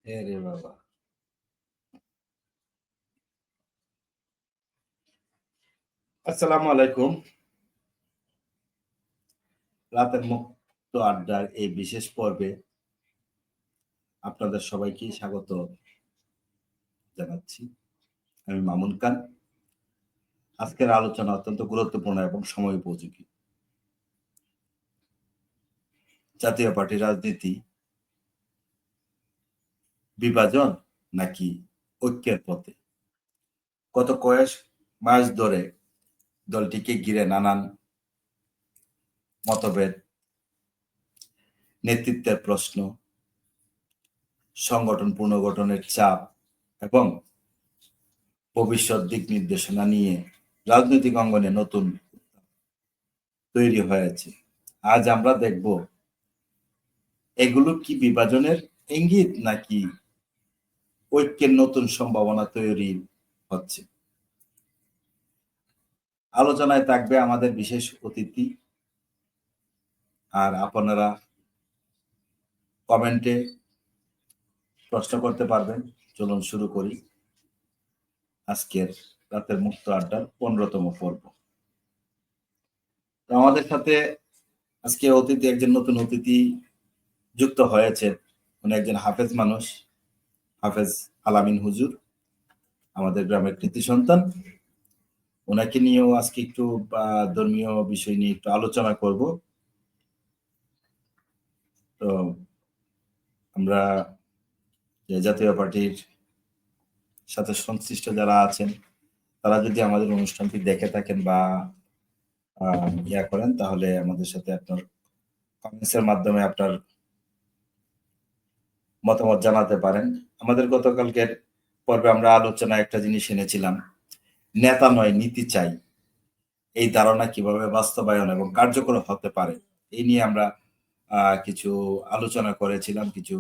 রে বাবা। আসসালামু আলাইকুম। রাতের মুক্ত আড্ডার এই বিশেষ পর্বে আপনাদের সবাইকে স্বাগত জানাচ্ছি। আমি মামুন খান। আজকের আলোচনা অত্যন্ত গুরুত্বপূর্ণ এবং সময় উপযোগী। জাতীয় পার্টি রাজনীতি বিভাজন নাকি ঐক্যের পথে? গত কয়েক মাস ধরে দলটিকে ঘিরে নানান মতভেদ, নেতৃত্বের প্রশ্ন, সংগঠন পুনর্গঠনের চাপ এবং ভবিষ্যৎ দিক নির্দেশনা নিয়ে রাজনৈতিক অঙ্গনে নতুন তৈরি হয়েছে। আজ আমরা দেখব এগুলো কি বিভাজনের ইঙ্গিত নাকি ঐক্যের নতুন সম্ভাবনা তৈরি হচ্ছে। আলোচনায় থাকবে আমাদের বিশেষ অতিথি, আর আপনারা কমেন্টে প্রশ্ন করতে পারবেন। চলুন শুরু করি আজকের রাতের মুক্ত আড্ডার 15তম পর্ব। আমাদের সাথে আজকে একজন নতুন অতিথি যুক্ত হয়েছে। উনি একজন হাফেজ মানুষ, হাফেজ আলামিন হুজুর, আমাদের গ্রামের কৃতি সন্তান। ওনাকে নিয়েও আজকে একটু ধর্মীয় বিষয় নিয়ে একটু আলোচনা করব। তো আমরা জাতীয় পার্টির সাথে সংশ্লিষ্ট যারা আছেন তারা যদি আমাদের অনুষ্ঠানটি দেখে থাকেন বা ইয়া করেন, তাহলে আমাদের সাথে আপনার কমেন্টসের মাধ্যমে আপনার মতামত জানাতে পারেন। আমাদের গতকালকের পর্বে আমরা আলোচনায় একটা জিনিস এনেছিলাম, নেতা নয় নীতি চাই। এই ধারণা কিভাবে বাস্তবায়ন এবং কার্যকর হতে পারে, এই নিয়ে আমরা কিছু আলোচনা করেছিলাম, কিছু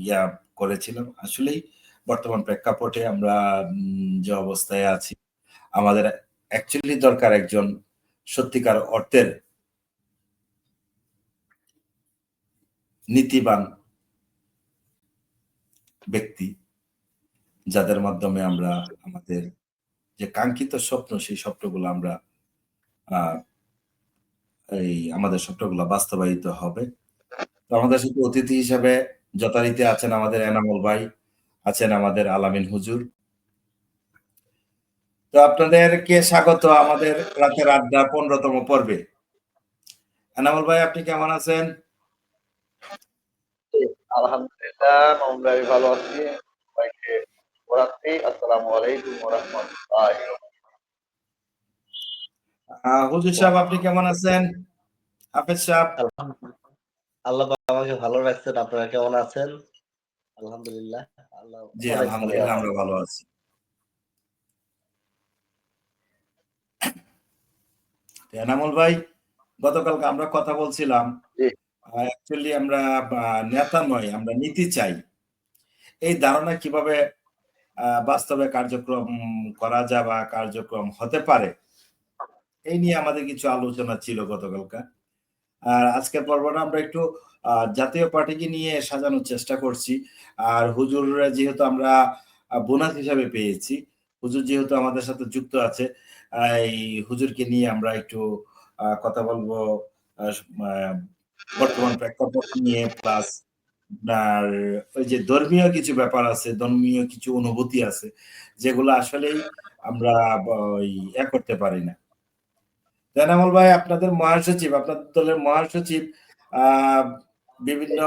ইয়া করেছিলাম। আসলেই বর্তমান প্রেক্ষাপটে আমরা যে অবস্থায় আছি, আমাদের অ্যাকচুয়ালি দরকার একজন সত্যিকার অর্থের নীতিবান ব্যক্তি, যাদের মাধ্যমে আমরা আমাদের যে কাঙ্ক্ষিত স্বপ্ন, সেই স্বপ্নগুলো আমরা আমাদের স্বপ্নগুলো বাস্তবায়িত হবে। তো আমাদের সাথে অতিথি হিসেবে যথারীতি আছেন আমাদের এনামুল ভাই, আছেন আমাদের আলামিন হুজুর। তো আপনাদেরকে স্বাগত আমাদের রাতের আড্ডা 15তম পর্বে। এনামুল ভাই, আপনি কেমন আছেন? আলহামদুলিল্লাহ, মামুন ভাই ভালো আছি। সবাইকে শুভরাত্রি, আসসালামু আলাইকুম ওয়া রাহমাতুল্লাহি ওয়া বারাকাতুহু। হুজুর সাহেব, আপনি কেমন আছেন? হাফেজ সাহেব। আল্লাহ আমাকে ভালো রাখছেন। আপনারা কেমন আছেন? আলহামদুলিল্লাহ, আল্লাহ জি অনেক ভালো আলহামদুলিল্লাহ, আছে। আমরা ভালো আছি। এনামুল ভাই, গতকালকে আমরা কথা বলছিলাম, অ্যাকচুয়ালি আমরা নেতা নয়, আমরা নীতি চাই। এই ধারণা কিভাবে বাস্তবে কার্যক্রম করা যায় বা কার্যক্রম হতে পারে, এই নিয়ে আমাদের কিছু আলোচনা ছিল গতকালকে। আর আজকের পর্বটা আমরা একটু জাতীয় পার্টিকে নিয়ে সাজানোর চেষ্টা করছি। আর হুজুর যেহেতু আমরা বোনাস হিসাবে পেয়েছি, হুজুর যেহেতু আমাদের সাথে যুক্ত আছে, এই হুজুরকে নিয়ে আমরা একটু কথা বলবো বর্তমান প্রেক্ষাপট নিয়ে, প্লাস আর ওই যে ধর্মীয় কিছু ব্যাপার আছে, ধর্মীয় কিছু অনুভূতি আছে, যেগুলো আসলেই আমরা করতে পারি না। এনামুল ভাই, আপনাদের মহাসচিব, আপনাদের দলের মহাসচিব বিভিন্ন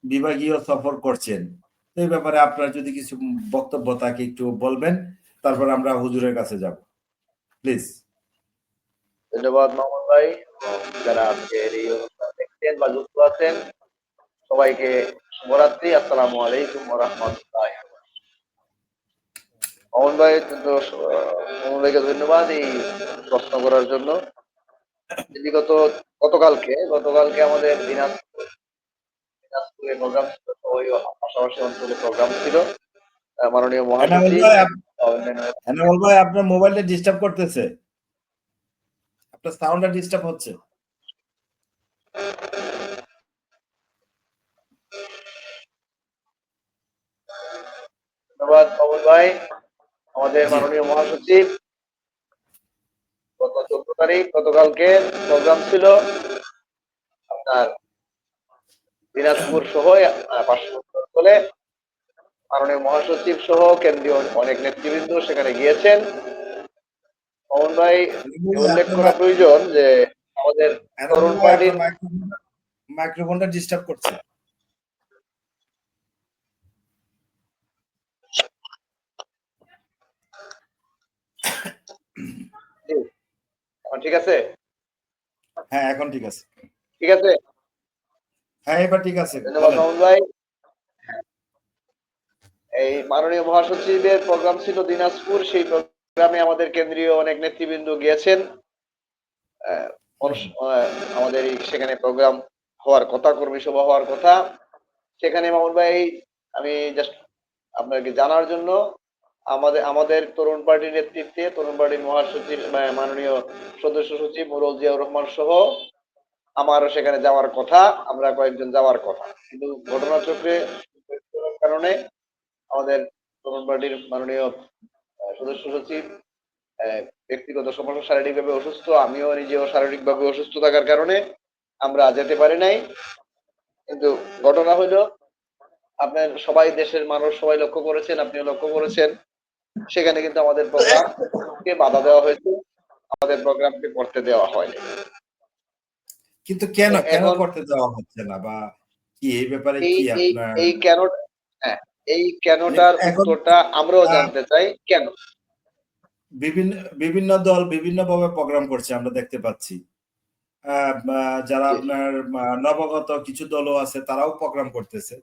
বিভাগীয় সফর করছেন। এই ব্যাপারে আপনার যদি কিছু বক্তব্য থাকে একটু বলবেন, তারপর আমরা হুজুরের কাছে যাব, প্লিজ। ধন্যবাদ মামুন ভাই। যারা আজকের এই অনুষ্ঠান দেখছেন বা যুক্ত আছেন, সবাইকে শুভরাত্রি, আসসালামু আলাইকুম ওয়া রাহমাতুল্লাহি ওয়া বারাকাতুহু। মামুন ভাই, মামুন ভাইকে ধন্যবাদ এই প্রশ্ন করার জন্য। গতকালকে আমাদের দিনাজপুরে প্রোগ্রাম ছিল, পাশাপাশি অঞ্চলে প্রোগ্রাম ছিল। মাননীয় মহাসচিব এনামুল ভাই, আপনার মোবাইলটা ডিস্টার্ব করতেছে, আপনার সাউন্ডটা ডিস্টার্ব হচ্ছে। ধন্যবাদ মামুন ভাই। আমাদের জি মাননীয় মহাসচিব গত 14 তারিখ গতকালকে প্রোগ্রাম ছিল আপনার দিনাজপুর সহ পার্শ্ববর্তী অঞ্চলে। মাননীয় মহাসচিব সহ কেন্দ্রীয় অনেক নেতৃবৃন্দ সেখানে গিয়েছেন। মামুন ভাই উল্লেখ করা প্রয়োজন যে আমাদের তরুণ পার্টির মাইক্রোফোনটা ডিস্টার্ব করছে। ঠিক আছে, হ্যাঁ এখন ঠিক আছে। ঠিক আছে, হ্যাঁ এবার ঠিক আছে, ধন্যবাদ বলেন। মামুন ভাই। এই মাননীয় মহাসচিবের প্রোগ্রাম ছিল দিনাজপুর, সেই প্রোগ্রামে আমাদের কেন্দ্রীয় অনেক নেতৃবৃন্দ গিয়েছেন। আমাদের সেখানে প্রোগ্রাম হওয়ার কথা, কর্মী সভা হওয়ার কথা। সেখানে মামুন ভাই আমি জাস্ট আপনাকে জানার জন্য আমাদের তরুণ পার্টির নেতৃত্বে তরুণ পার্টির মহাসচিব মাননীয় সদস্য সচিব মুরল জিয়াউর রহমান সহ আমারও সেখানে যাওয়ার কথা, আমরা কয়েকজন যাওয়ার কথা, কিন্তু ঘটনাচক্রে কারণে আমাদের তরুণ পার্টির মাননীয় সদস্য সচিব ব্যক্তিগত সমস্যা, শারীরিকভাবে অসুস্থ, আমিও নিজেও শারীরিকভাবে অসুস্থ থাকার কারণে আমরা যেতে পারি নাই। কিন্তু ঘটনা হলো আপনার সবাই দেশের মানুষ সবাই লক্ষ্য করেছেন, আপনিও লক্ষ্য করেছেন, সেখানে কিন্তু আমাদের প্রোগ্রামকে বাধা দেওয়া হয়েছে, আমাদের প্রোগ্রামকে করতে দেওয়া হয়নি। কিন্তু কেন এখন করতে দেওয়া হচ্ছে না, বা কি এই ব্যাপারে এই কি এই আপনার এই কেন, হ্যাঁ, এই কেনটার এখন উত্তরটা আমরাও জানতে চাই কেন। বিভিন্ন বিভিন্ন দল বিভিন্নভাবে প্রোগ্রাম করছে, আমরা দেখতে পাচ্ছি। যারা আপনার নবাগত কিছু দলও আছে, তারাও প্রোগ্রাম করতেছে।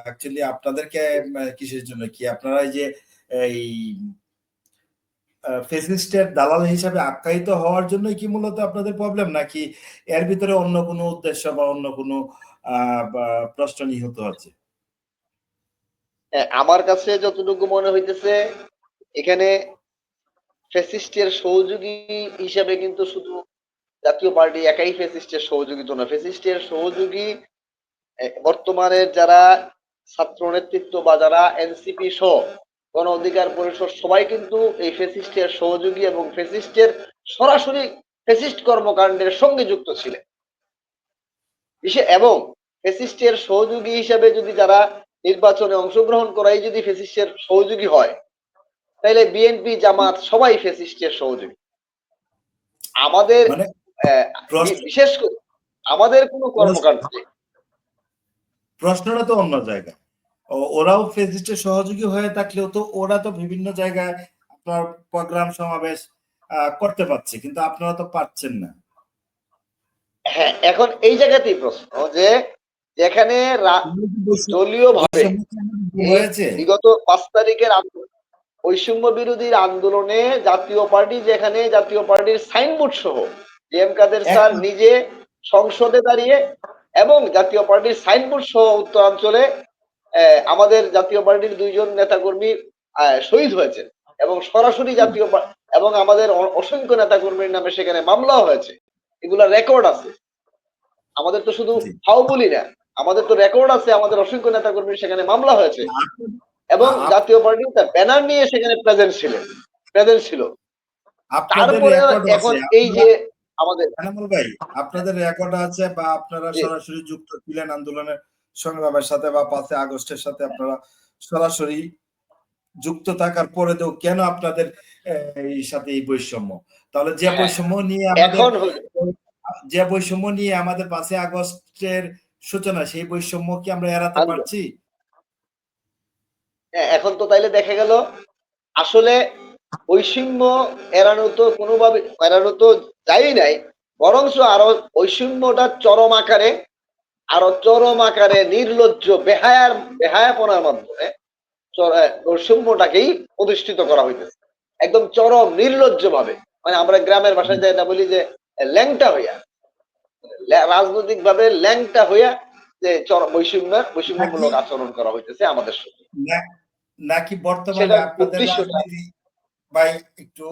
অ্যাকচুয়ালি আপনাদেরকে কিসের জন্য, কি আপনারা এই যে এই ফেসিস্টের দালাল হিসাবে আখ্যায়িত হওয়ার জন্য কি মূলত আপনাদের প্রবলেম, নাকি এর ভিতরে অন্য কোনো উদ্দেশ্য বা অন্য কোনো প্রশ্ন নিহিত আছে? আমার কাছে যতটুকু মনে হইতেছে, এখানে ফ্যাসিস্টের সহযোগী হিসাবে কিন্তু শুধু জাতীয় পার্টি একাই ফ্যাসিস্টের সহযোগী তো না, ফ্যাসিস্টের সহযোগী বর্তমানের যারা ছাত্র নেতৃত্ব বা যারা এনসিপি সহ গণ অধিকার পরিষদ সবাই কিন্তু এই ফ্যাসিস্টের সহযোগী এবং ফ্যাসিস্টের সরাসরি ফ্যাসিস্ট কর্মকাণ্ডের সঙ্গে যুক্ত ছিলেন। এবং ফ্যাসিস্টের সহযোগী হিসাবে যদি যারা নির্বাচনে অংশগ্রহণ করাই যদি ফ্যাসিস্টের সহযোগী হয়, তাহলে বিএনপি জামাত সবাই ফ্যাসিস্টের সহযোগী। আমাদের মানে বিশেষ করে আমাদের কোনো কর্মকাণ্ডে প্রশ্নটা তো অন্য জায়গায়। ওরাও ফেসিস্টের সহযোগী হয়ে থাকলেও তো ওরা তো বিভিন্ন জায়গায় আপনার প্রোগ্রাম সমাবেশ করতে পারছে, কিন্তু আপনারা তো পারছেন না। হ্যাঁ, এখন এই জায়গাতেই প্রশ্ন যে যেখানে দলীয় ভাবে বিগত 5 তারিখের বৈষম্য বিরোধীর আন্দোলনে জাতীয় পার্টি, যেখানে জাতীয় পার্টির সাইনবোর্ড সহ এম কাদের স্যার নিজে সংসদে দাঁড়িয়ে এবং জাতীয় পার্টির সাইনবোর্ড সহ উত্তরাঞ্চলে আমাদের জাতীয় পার্টির 2 জন নেতাকর্মী শহীদ হয়েছে এবং সরাসরি জাতীয় এবং আমাদের অসংখ্য নেতাকর্মীর নামে সেখানে মামলাও হয়েছে, এগুলা রেকর্ড আছে। আমাদের তো শুধু হাও বলি না, আমাদের তো রেকর্ড আছে, আমাদের অসংখ্য নেতাকর্মীর সেখানে মামলা হয়েছে এবং জাতীয় পার্টি তার ব্যানার নিয়ে সেখানে প্রেজেন্ট ছিল। তারপরে এখন এই যে আমাদের এনামুল ভাই, আপনাদের রেকর্ড আছে বা আপনারা সরাসরি যুক্ত ছিলেন আন্দোলনের সংগ্রামের সাথে বা 5 আগস্টের সাথে আপনারা সরাসরি যুক্ত থাকার পরে তো কেন আপনাদের এই সাথে এই বৈষম্য? তাহলে যে বৈষম্য নিয়ে আমাদের 5 আগস্টের সূচনা, সেই বৈষম্য কি আমরা এড়াতে পারছি? এখন তো তাইলে দেখা গেল আসলে বৈষম্য এড়ানো তো কোনোভাবে এড়ানো তো যাই নাই, বরঞ্চ আরো বৈষম্যটা চরম আকারে নির্লজ্জ বেহায়াপনার মাধ্যমে বৈষম্যটাকেই প্রতিষ্ঠিত করা হইতেছে একদম চরম নির্লজ্জ ভাবে। মানে আমরা গ্রামের ভাষায় যেটা বলি যে ল্যাংটা হইয়া, রাজনৈতিক ভাবে ল্যাংটা হইয়া যে বৈষম্যমূলক আচরণ করা হইতেছে আমাদের সাথে। নাকি বর্তমানে আপনাদের রাজনীতি ভাই একটু,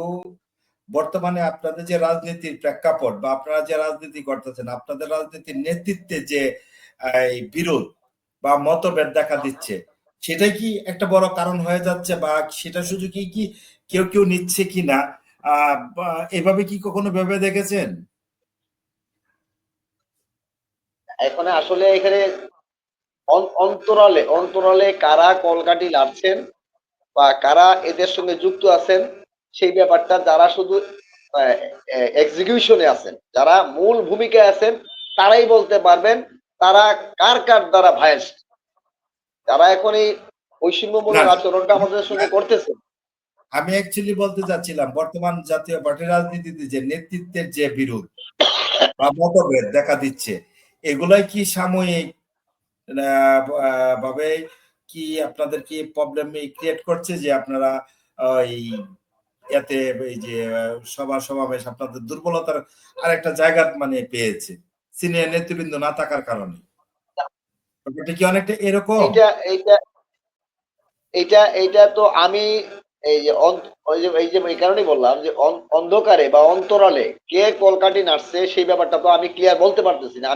বর্তমানে আপনাদের যে রাজনীতির প্রেক্ষাপট বা আপনারা যে রাজনীতি করতেছেন, আপনাদের রাজনীতির নেতৃত্বে যে বিরোধ বা মতভেদ দেখা দিচ্ছে, সেটাই কি একটা বড় কারণ হয়ে যাচ্ছে, বা সেটা সুযোগে কি কেউ কেউ নিচ্ছে কিনা, এভাবে কি কখনো ভেবে দেখেছেন? এখন আসলে এখানে অন্তরালে অন্তরালে কারা কলকাঠি নাড়ছেন বা কারা এদের সঙ্গে যুক্ত আছেন, সেই ব্যাপারটা যারা শুধু এক্সিকিউশনে আছেন, যারা মূল ভূমিকায় আছেন, তারাই বলতে পারবেন তারা কার কার দ্বারা ভাইস্ট, যারা এখন এই না বৈষম্যমূলক না, আচরণটা আমাদের সঙ্গে করতেছে। আমি অ্যাকচুয়ালি বলতে চাচ্ছিলাম বর্তমান জাতীয় পার্টি রাজনীতিতে যে নেতৃত্বের যে বিরোধ বা মতভেদ দেখা দিচ্ছে, এগুলাই কি সাময়িক ভাবে কি আপনাদের কি প্রবলেম ক্রিয়েট করছে, যে আপনারা এই এতে এই যে সভা সমাবেশ আপনাদের দুর্বলতার আরেকটা জায়গা মানে পেয়েছে সিনিয়র নেতৃবৃন্দ না থাকার কারণে? এটা কি অনেকটা এরকম? এইটা এইটা এইটা এইটা তো আমি এই যে এই যে এই কারণেই বললাম যে অন্ধকারে বা অন্তরালে কে কলকাঠি নাড়ছে সেই ব্যাপারটা তো আমি ক্লিয়ার বলতে পারতেছি না।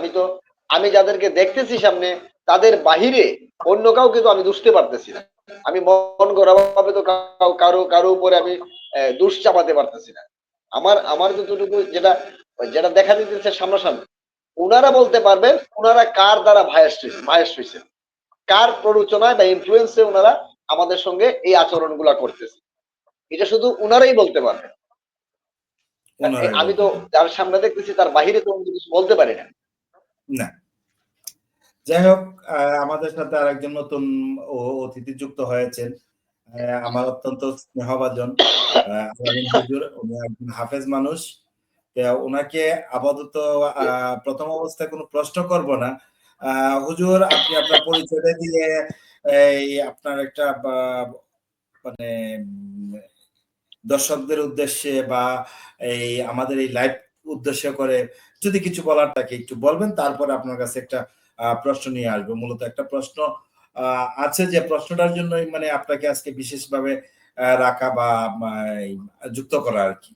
আমি যাদেরকে দেখতেছি সামনে, তাদের বাহিরে অন্য কাউকে তো আমি দুষতে পারতেছি না। আমি মন গড়া ভাবে তো কারো কারো উপরে আমি দোষ চাপাতে পারতেছি না। আমার আমার যতটুকু যেটা যেটা দেখা দিতেছে সামনাসামনি, ওনারা বলতে পারবেন ওনারা কার দ্বারা ভায়াস হয়েছে, কার প্ররোচনায় বা ইনফ্লুয়েন্সে ওনারা আমাদের সঙ্গে এই আচরণগুলা করতেছে, এটা শুধু উনারাই বলতে পারবেন। ওনারাই আমি বলতে তো পারেন। যার সামনে দেখতেছি তার বাহিরে তো অন্য কিছু বলতে পারি না। না, যাই হোক, আমাদের সাথে আরেকজন নতুন অতিথি যুক্ত হয়েছেন। আমার অত্যন্ত স্নেহভাজন আলামিন হুজুর, উনি একজন হাফেজ মানুষ। ওনাকে আপাতত প্রথম অবস্থায় কোনো প্রশ্ন করব না। হুজুর, আপনি আপনার পরিচয়টা দিয়ে এই আপনার একটা মানে দর্শকদের উদ্দেশ্যে বা এই আমাদের এই লাইভ উদ্দেশ্য করে যদি কিছু বলার থাকে একটু বলবেন, তারপরে আপনার কাছে একটা প্রশ্ন নিয়ে আসবো। মূলত একটা প্রশ্ন আছে, যে প্রশ্নটার জন্যই মানে আপনাকে আজকে বিশেষভাবে রাখা বা যুক্ত করা আর কি।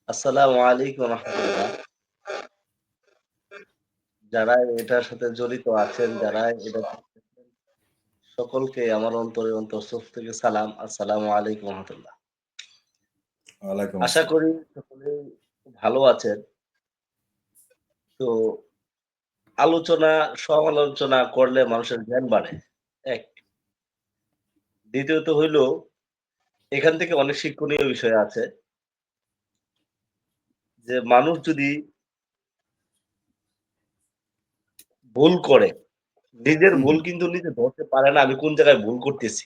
আসসালামু আলাইকুম রহমতুল্লাহ। যারা এটার সাথে জড়িত আছেন, যারা এটা করতেছেন, সকলকে আমার অন্তঃস্থল থেকে সালাম। আসসালামু আলাইকুম রহমতুল্লাহ। ওয়ালাইকুম আশা আসসালাম। করি সকলেই ভালো আছেন। তো আলোচনা, সমালোচনা করলে মানুষের জ্ঞান বাড়ে। এক। দ্বিতীয়ত হইল, এখান থেকে অনেক শিক্ষণীয় বিষয় আছে। যে মানুষ যদি ভুল করে, নিজের হুম, ভুল কিন্তু নিজে ধরতে পারে না আমি কোন জায়গায় ভুল করতেছি।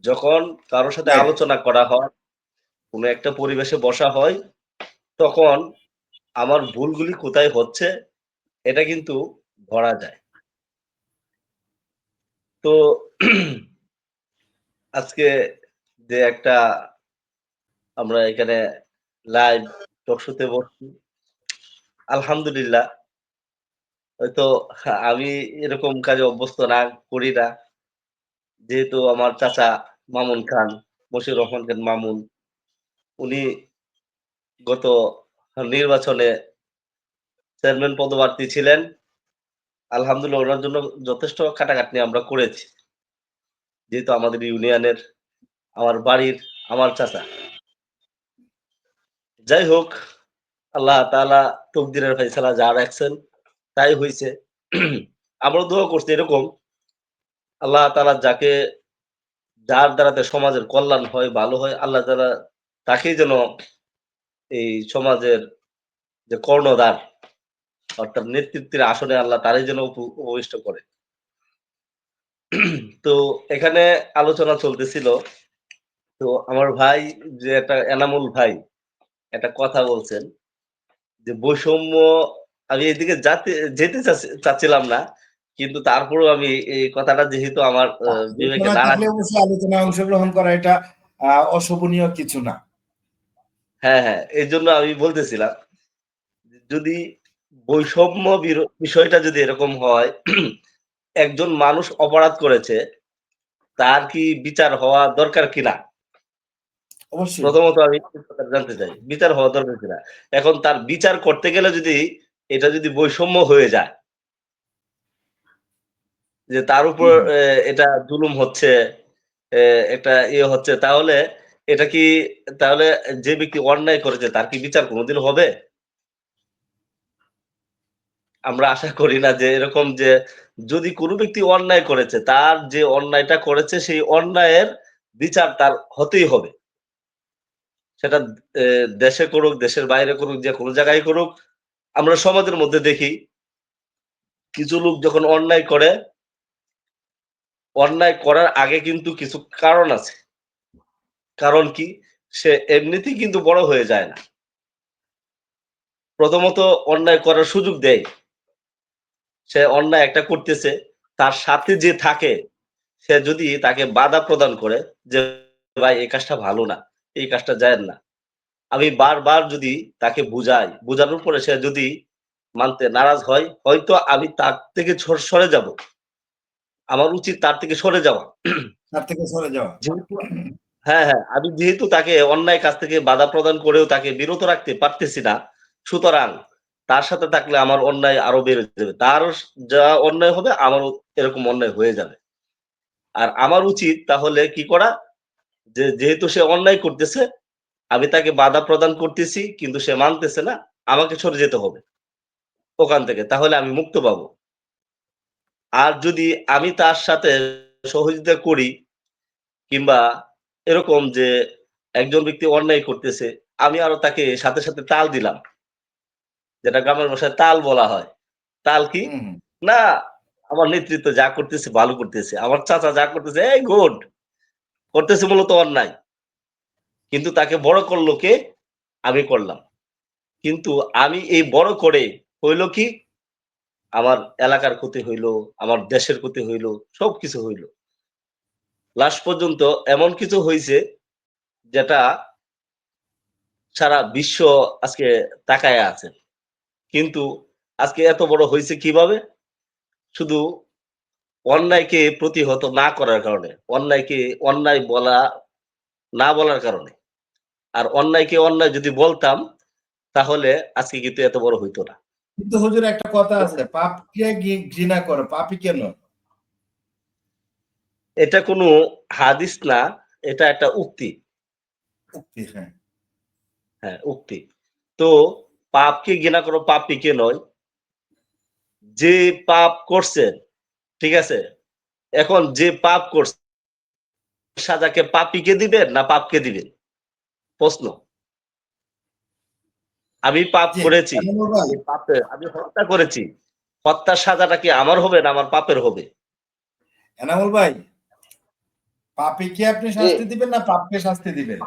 যখন কারো সাথে রাইট। আলোচনা করা হয়, কোনো একটা পরিবেশে বসা হয়, তখন আমার ভুলগুলি কোথায় হচ্ছে এটা কিন্তু ধরা যায়। তো আজকে যে একটা আমরা এখানে লাইভ টক শোতে বসছি, আলহামদুলিল্লাহ। হয়তো আমি এরকম কাজে অভ্যস্ত না, করি না। যেহেতু আমার চাচা মামুন খান, মশিউর রহমান খান মামুন, উনি গত নির্বাচনে চেয়ারম্যান পদপ্রার্থী ছিলেন। আলহামদুলিল্লাহ ওনার জন্য যথেষ্ট খাটাখাটনি আমরা করেছি। যেহেতু আমাদের ইউনিয়নের, আমার বাড়ির, আমার চাচা। যাই হোক, আল্লাহ তাআলা তকদিরের ফায়সালা যা রাখছেন তাই হইছে। আমরা দোয়া করছি এরকম, আল্লাহ তাআলা যার দ্বারাতে সমাজের কল্যাণ হয়, ভালো হয়, আল্লাহ তাআলা তাকেই যেন এই সমাজের যে কর্ণধার, অর্থাৎ নেতৃত্বের আসনে আল্লাহ তারই যেন উপবিষ্ট করে। তো এখানে আলোচনা চলতেছিল। তো আমার ভাই, যে একটা এনামুল ভাই একটা কথা বলছেন যে বৈষম্য, আমি এদিকে যেতে চাচ্ছিলাম না। কিন্তু তারপরেও আমি এই কথাটা যেহেতু আমার বিবেকে আলোচনা নাড়া থাকলে দিতেছে। অবশ্যই আলোচনায় অংশগ্রহণ করা এটা অশোভনীয় কিছু না। হ্যাঁ, হ্যাঁ। এজন্য আমি বলতেছিলাম, যদি বৈষম্য বিষয়টা যদি এরকম হয়, একজন মানুষ অপরাধ করেছে, তার কি বিচার হওয়া দরকার কিনা? অবশ্যই। প্রথমত আমি এই কথাটা জানতে চাই। বিচার হওয়া দরকার কিনা? এখন তার বিচার করতে গেলে যদি এটা যদি বৈষম্য হয়ে যায়, যে তার উপর এটা জুলুম হচ্ছে, একটা ইয়ে হচ্ছে, তাহলে এটা কি, তাহলে যে ব্যক্তি অন্যায় করেছে তার কি বিচার কোনোদিন হবে? আমরা আশা করি না যে এরকম, যে যদি কোনো ব্যক্তি অন্যায় করেছে, তার যে অন্যায়টা করেছে সেই অন্যায়ের বিচার তার হতেই হবে। সেটা দেশে করুক, দেশের বাইরে করুক, যে কোনো জায়গায় করুক। আমরা সমাজের মধ্যে দেখি কিছু লোক যখন অন্যায় করে, অন্যায় করার আগে কিন্তু কিছু কারণ আছে। কারণ কি? সে এমনিতেই কিন্তু বড় হয়ে যায় না। প্রথমত অন্যায় করার সুযোগ দেয়। সে অন্যায় একটা করতেছে, তার সাথে যে থাকে সে যদি তাকে বাধা প্রদান করে যে ভাই এই কাজটা ভালো না, এই কাজটা যায়েন না। আমি বারবার যদি তাকে বুঝাই, বুঝানোর পরে সে যদি মানতে নারাজ হয়, হয়তো আমি তার থেকে সরে যাব। আমার উচিত তার থেকে সরে যাওয়া। তার থেকে সরে যাওয়া। যেহেতু হ্যাঁ, হ্যাঁ, আমি যেহেতু তাকে অন্যায় কাজ থেকে বাধা প্রদান করেও তাকে বিরত রাখতে পারতেছি না, সুতরাং তার সাথে থাকলে আমার অন্যায় আরো বেড়ে যাবে। তারও যা অন্যায় হবে আমারও এরকম অন্যায় হয়ে যাবে। আর আমার উচিত তাহলে কি করা? যে যেহেতু সে অন্যায় করতেছে, আমি তাকে বাধা প্রদান করতেছি কিন্তু সে মানতেছে না, আমাকে সরে যেতে হবে ওখান থেকে। তাহলে আমি মুক্ত পাবো। আর যদি আমি তার সাথে সহযোগিতা করি, কিংবা এরকম যে একজন ব্যক্তি অন্যায় করতেছে, আমি আরো তাকে সাথে, সাথে তাল দিলাম। যেটা গ্রামের ভাষায় তাল বলা হয়। তাল কি? হুম, হুম। না, আমার নেতৃত্ব যা করতেছে ভালো করতেছে। আমার চাচা যা করতেছে, এই গুড। করতেছে মূলত অন্যায়। কিন্তু তাকে বড় করলো কে? আমি করলাম। কিন্তু আমি এই বড় করে হইল কি? আমার এলাকার ক্ষতি হইল, আমার দেশের ক্ষতি হইল, সবকিছু হইল। লাস্ট পর্যন্ত এমন কিছু হইছে যেটা সারা বিশ্ব আজকে তাকায়া আছে। কিন্তু আজকে এত বড় হইছে কিভাবে? শুধু অন্যায়কে প্রতিহত না করার কারণে, অন্যায়কে অন্যায় না বলার কারণে। আর অন্যায়কে অন্যায় যদি বলতাম, তাহলে আজকে কিন্তু এত বড় হইতো না। কিন্তু হুজুর একটা কথা আছে, পাপকে ঘৃণা করো, পাপী কেন? এটা কোনো হাদিস না, এটা একটা উক্তি। উক্তি, হ্যাঁ। হ্যাঁ, উক্তি। তো পাপকে ঘৃণা করো, পাপীকে নয়। যে পাপ করছেন, ঠিক আছে? এখন যে পাপ করছে, সাজাকে পাপীকে দিবেন না পাপকে দিবেন? প্রশ্ন। আমি পাপ জি, করেছি, এনামুল ভাই, আমি হত্যা করেছি। হত্যার সাজাটা কি আমার হবে না আমার পাপের হবে? এনামুল ভাই, পাপীকে আপনি জি, শাস্তি দিবেন না পাপকে শাস্তি দিবেন?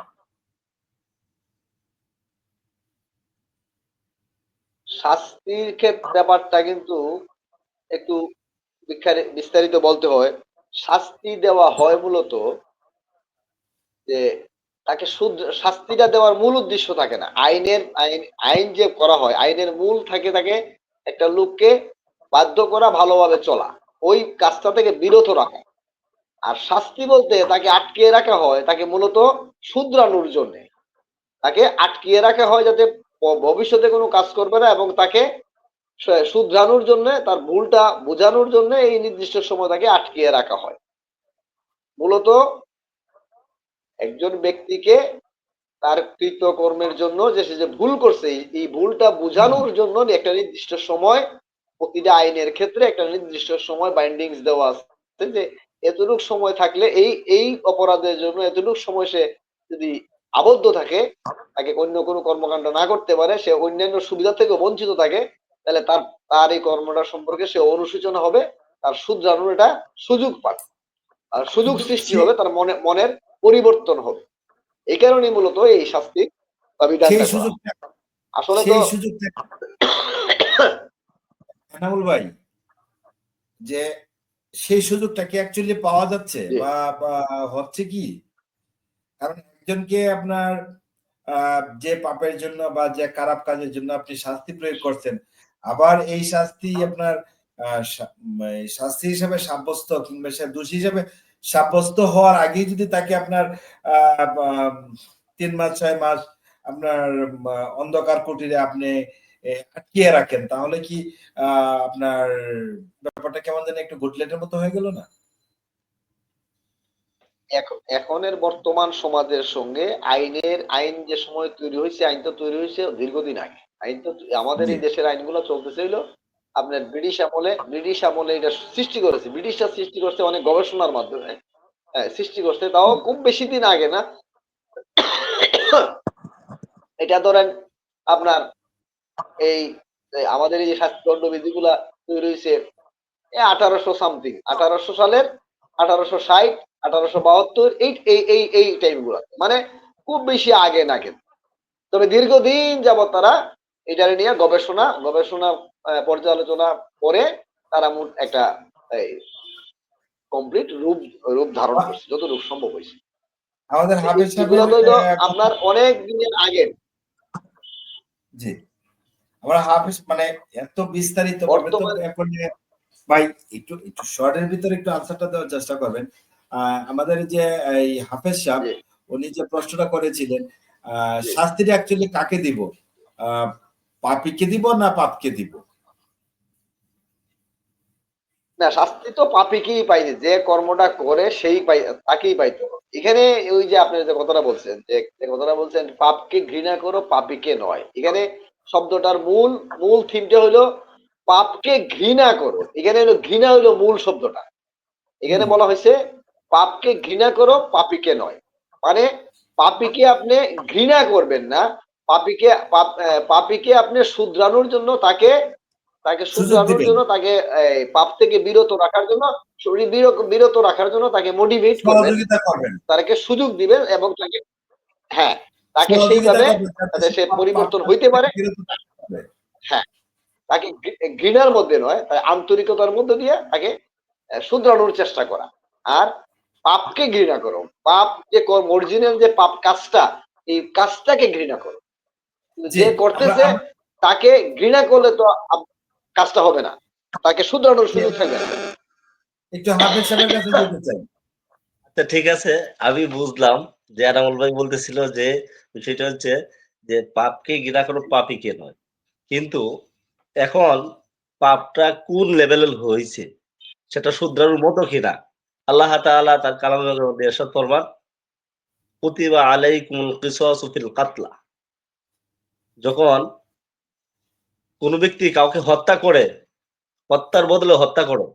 শাস্তির ব্যাপারটা কিন্তু একটু বিস্তারিত বলতে হয়। শাস্তি দেওয়া হয় মূলত যে তাকে শাস্তিটা দেওয়ার মূল উদ্দেশ্য থাকে না। আইন যে করা হয়, আইনের মূল থাকে তাকে একটা লোককে বাধ্য করা, ভালোভাবে চলা, ওই কাজটা থেকে বিরত রাখা। আর শাস্তি বলতে তাকে আটকিয়ে রাখা হয়, তাকে মূলত শুধরানোর জন্য তাকে আটকিয়ে রাখা হয়, যাতে ভবিষ্যতে কোনো কাজ করবে না, এবং তাকে শুধরানোর জন্য, তার ভুলটা বোঝানোর জন্য এই নির্দিষ্ট সময় তাকে আটকিয়ে রাখা হয়। মূলত একজন ব্যক্তিকে তার কৃতকর্মের জন্য, যে সে যে ভুল করছে, এই ভুলটা বোঝানোর জন্য একটা নির্দিষ্ট সময়, প্রতিটা আইনের ক্ষেত্রে একটা নির্দিষ্ট সময় বাইন্ডিংস দেওয়া আছে, যে এতটুক সময় থাকলে এই এই অপরাধের জন্য এতটুক সময় সে যদি আবদ্ধ থাকে, তাকে অন্য কোনো কর্মকাণ্ড না করতে পারে, সে অন্যান্য সুবিধা থেকে বঞ্চিত থাকে, তাহলে তার এই কর্মটা সম্পর্কে সে অনুশোচনা হবে, তার শুধরানোর এটা সুযোগ পাবে, আর সুযোগ কিন্তু সৃষ্টি হবে, তার মনের পরিবর্তন হবে। এই কারণেই মূলত এই শাস্তি বা সেই বিধানটা করা। সুযোগটা আসলে তো সেই সুযোগটা এনামুল ভাই, যে সেই সুযোগটা কি অ্যাকচুয়ালি পাওয়া যাচ্ছে জি, বা হচ্ছে কি? কারণ একজনকে আপনার যে পাপের জন্য বা যে খারাপ কাজের জন্য আপনি শাস্তি প্রয়োগ করছেন, আবার এই শাস্তি আপনার শাস্তি হিসাবে সাব্যস্ত কিংবা সে দোষী হিসাবে সাব্যস্ত হওয়ার আগেই যদি তাকে আপনার ৩ মাস ৬ মাস আপনার অন্ধকার কুটিরে আপনি আটকিয়ে রাখেন, তাহলে কি আপনার ব্যাপারটা কেমন যেন একটু গুটলেটের মতো হয়ে গেল না? এখনের বর্তমান সমাজের সঙ্গে আইন যে সময় তৈরি হয়েছে, আইন তো তৈরি হয়েছে দীর্ঘদিন আগে। আইন তো আমাদের জি। এই দেশের আইনগুলো চলতেছে হইলো আপনার ব্রিটিশ আমলে এটা সৃষ্টি করেছে। ব্রিটিশরা সৃষ্টি করছে অনেক গবেষণার মাধ্যমে। হ্যাঁ, সৃষ্টি করছে, তাও খুব বেশি দিন আগে না। এটা ধরেন আপনার এই আমাদের এই যে শাস্তিদণ্ড বিধিগুলা তৈরি হয়েছে 1800 সামথিং, 1800 সালের 1860, 1872, এই টাইম গুলা, মানে খুব বেশি আগে না কিন্তু। তবে দীর্ঘদিন যাবত তারা এটা নিয়ে গবেষণা পর্যালোচনা করে তারা মোট একটা কমপ্লিট রূপ ধারণ করছে যতটুকু সম্ভব হয়েছে। আমাদের হাফেজ এগুলো সাহেবের তো হইলো আপনার অনেক দিনের আগের। জি, আমরা হাফেজ মানে এত বিস্তারিত ভাবে তো বর্তমান এখন ভাই একটু একটু শর্টের ভিতরে একটু আনসারটা দেওয়ার চেষ্টা করবেন। আমাদের যে এই হাফেজ সাহেব যে উনি যে প্রশ্নটা করেছিলেন, যে শাস্তিটা অ্যাকচুয়ালি কাকে দিব, পাপীকে দিব না পাপকে দিব? না, শাস্তি তো পাপীকেই পাইনি, যে কর্মটা করে সেই তাকেই পাইতে হবে। এখানে ওই যে আপনি যে কথাটা বলছেন, যে কথাটা বলছেন পাপকে ঘৃণা করো পাপীকে নয়, এখানে শব্দটার মূল থিমটা হলো পাপকে ঘৃণা করো। এখানে হলো ঘৃণা হলো মূল শব্দটা। এখানে বলা হয়েছে পাপকে ঘৃণা করো পাপীকে নয়, মানে পাপীকে আপনি ঘৃণা করবেন না, পাপীকে আপনি শুধরানোর জন্য তাকে সুযোগ শুধরানোর দিবেন, জন্য তাকে পাপ থেকে বিরত রাখার জন্য, শরীর বিরত রাখার জন্য তাকে মোটিভেট করবেন, সহযোগিতা করবেন, তাকে সুযোগ দিবেন এবং তাকে, হ্যাঁ, তাকে সহযোগিতা সেইভাবে করবেন যাতে যাতে সে সে পাপ পরিবর্তন কাজ হইতে থেকে পারে। বিরত থাকতে পারে। হ্যাঁ, তাকে ঘৃণার মধ্যে নয়, তাই আন্তরিকতার মধ্যে দিয়ে তাকে শুধরানোর চেষ্টা করা। আর পাপকে ঘৃণা করো, পাপ যে অরিজিনাল যে পাপ কাজটা, এই কাজটাকে ঘৃণা করো। জি, যে আমরা করতেছে তাকে ঘৃণা করলে তো কাজটা হবে না, তাকে শুধরানোর সুযোগ থাকবে না। একটু হাফেজ সাহেবের কাছে যেতে চাই। আচ্ছা ঠিক আছে, আমি বুঝলাম যে আনামুল ভাই বলতেছিল যে বিষয়টা হচ্ছে যে পাপকে ঘৃণা করো পাপীকে নয়। কিন্তু এখন পাপটা কোন লেভেলের হয়েছে সেটা শুধরানোর মতো কিনা আল্লাহ তাআলা তার কালামের মধ্যে ইরশাদ ফরমান, কুতিবা আলাইকুমুল কিসাসু ফিল কাতলা। যখন কোন ব্যক্তি কাউকে হত্যা করে, হত্যার বদলে হত্যা করো।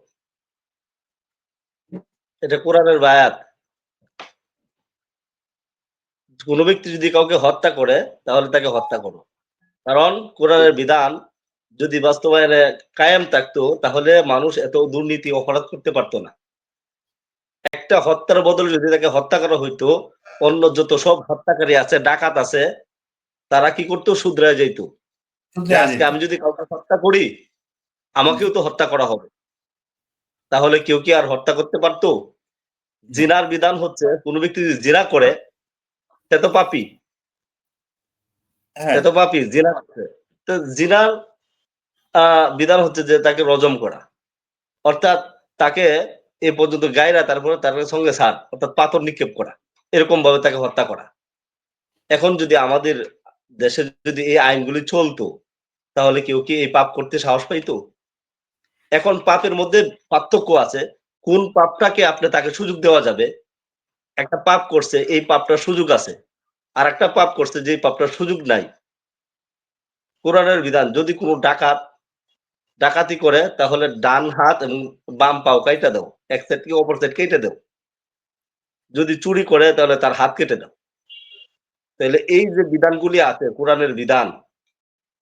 এটা কোরআনের আয়াত। কোন ব্যক্তি যদি কাউকে হত্যা করে তাহলে তাকে হত্যা করো। কারণ কোরআনের বিধান যদি বাস্তবায়নে কায়েম থাকতো তাহলে মানুষ এত দুর্নীতি অপরাধ করতে পারতো না। একটা হত্যার বদলে যদি তাকে হত্যা করা হইতো, অন্য যত সব হত্যাকারী আছে, ডাকাত আছে, তারা কি করতো? শুধরায় যাইত। যে আজকে আমি যদি কাউকে হত্যা করি, আমাকেও তো হত্যা করা হবে। তাহলে কেউ কি আর হত্যা করতে পারতো? জিনার বিধান হচ্ছে কোন ব্যক্তি যদি জিনা করে সে তো পাপী। সে হ্যাঁ, তো পাপী, জিনা করছে। তো জিনার বিধান হচ্ছে যে তাকে রজম করা। অর্থাৎ তাকে এ পর্যন্ত গায়রা, তারপরে তার সঙ্গে ছাড়, অর্থাৎ পাথর নিক্ষেপ করা। এরকম ভাবে তাকে হত্যা করা। এখন যদি আমাদের দেশে যদি এই আইনগুলি চলতো, তাহলে কেউ কি এই পাপ করতে সাহস পাইতো? এখন পাপের মধ্যে পার্থক্য আছে। কোন পাপটাকে আপনি তাকে সুযোগ দেওয়া যাবে? একটা পাপ করছে, এই পাপটার সুযোগ আছে। আর একটা পাপ করছে যে পাপটার সুযোগ নাই। কোরআনের বিধান, যদি কোনো ডাকাতি করে তাহলে ডান হাত এবং বাম পাও কাইটা দাও। এক সাইড থেকে অপর সাইড কেটে দাও। যদি চুরি করে তাহলে তার হাত কেটে দাও। তাহলে এই যে বিধানগুলি আছে কোরআনের বিধান,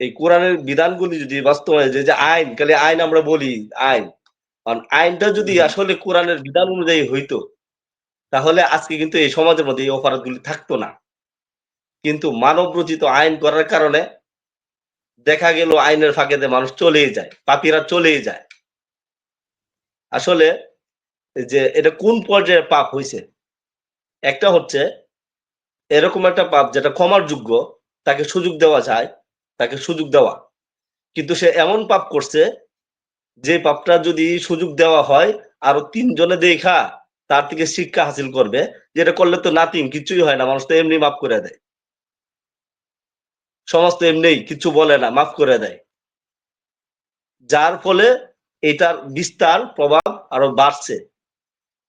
এই কোরআনের বিধানগুলি যদি বাস্তবায়ন, যে আইন, খালি আইন আমরা বলি আইন। কারণ আইনটা যদি আসলে কোরআনের বিধান অনুযায়ী হইতো, তাহলে আজকে কিন্তু এই সমাজের মধ্যে এই অপরাধগুলি থাকতো না। কিন্তু মানব রচিত আইন করার কারণে দেখা গেল আইনের ফাঁকে দিয়ে মানুষ চলেই যায়, পাপীরা চলেই যায়। আসলে যে এটা কোন পর্যায়ের পাপ হইছে? একটা হচ্ছে এরকম একটা পাপ যেটা ক্ষমার যোগ্য, তাকে সুযোগ দেওয়া যায়, তাকে সুযোগ দেওয়া। কিন্তু সে এমন পাপ করছে যে পাপটা যদি সুযোগ দেওয়া হয়, আরো ৩ জনে দেখা তার থেকে শিক্ষা হাসিল করবে, যেটা করলে তো নাথিং, কিছুই হয় না, মানুষ তো এমনি মাফ করে দেয়। সমাজ তো এমনিই কিছু বলে না, মাফ করে দেয়, যার ফলে এটার বিস্তার প্রভাব আরো বাড়ছে।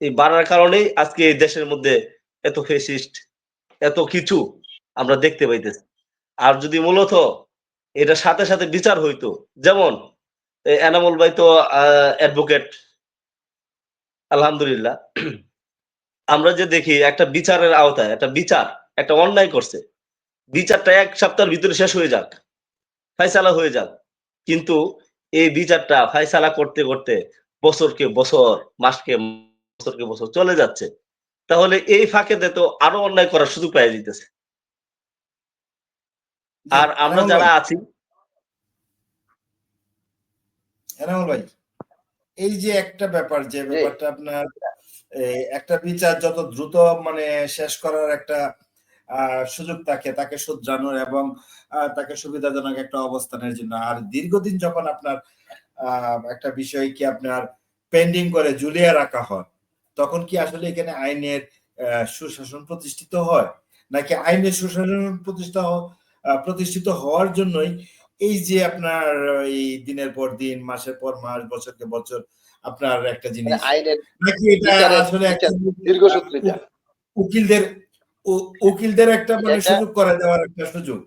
এই বাড়ার কারণেই আজকে এই দেশের মধ্যে এত ফেসিস্ট, এত কিছু আমরা দেখতে পাইতেছি। আর যদি মূলত এটার সাথে সাথে বিচার হইতো, যেমন এনামুল ভাই তো অ্যাডভোকেট, আলহামদুলিল্লাহ। আমরা যে দেখি একটা বিচারের আওতায় একটা অন্যায় করছে, বিচারটা 1 সপ্তাহের ভিতরে শেষ হয়ে যাক, ফায়সালা হয়ে যাক। কিন্তু এই বিচারটা ফায়সালা করতে করতে বছরকে বছর, বছরকে বছর চলে যাচ্ছে। তাহলে এই ফাঁকেতে তো আরো অন্যায় করার সুযোগ পাইয়া দিতেছে। আর আমরা এনামুল ভাই, যারা আছি, এনামুল ভাই, এই যে একটা ব্যাপার, যে জি ব্যাপারটা আপনার একটা বিচার যত দ্রুত মানে শেষ করার একটা সুযোগ থাকে, তাকে শুধরানোর এবং তাকে সুবিধাজনক একটা অবস্থানের জন্য, আর দীর্ঘদিন যখন আপনার একটা বিষয়কে আপনার পেন্ডিং করে ঝুলিয়ে রাখা হয়, তখন কি আসলে এখানে আইনের সুশাসন প্রতিষ্ঠিত হয়, নাকি আইনের সুশাসন প্রতিষ্ঠিত হওয়ার জন্যই এই যে আপনার এই দিনের পর দিন, মাসের পর মাস, বছরকে বছর আপনার একটা মানে জিনিস, আইনের নাকি এটা বিচারের আসলে একটা দীর্ঘসূত্রিতা, উকিলদের উকিলদের একটা এটা মানে একটা সুযোগ করে দেওয়ার একটা সুযোগ?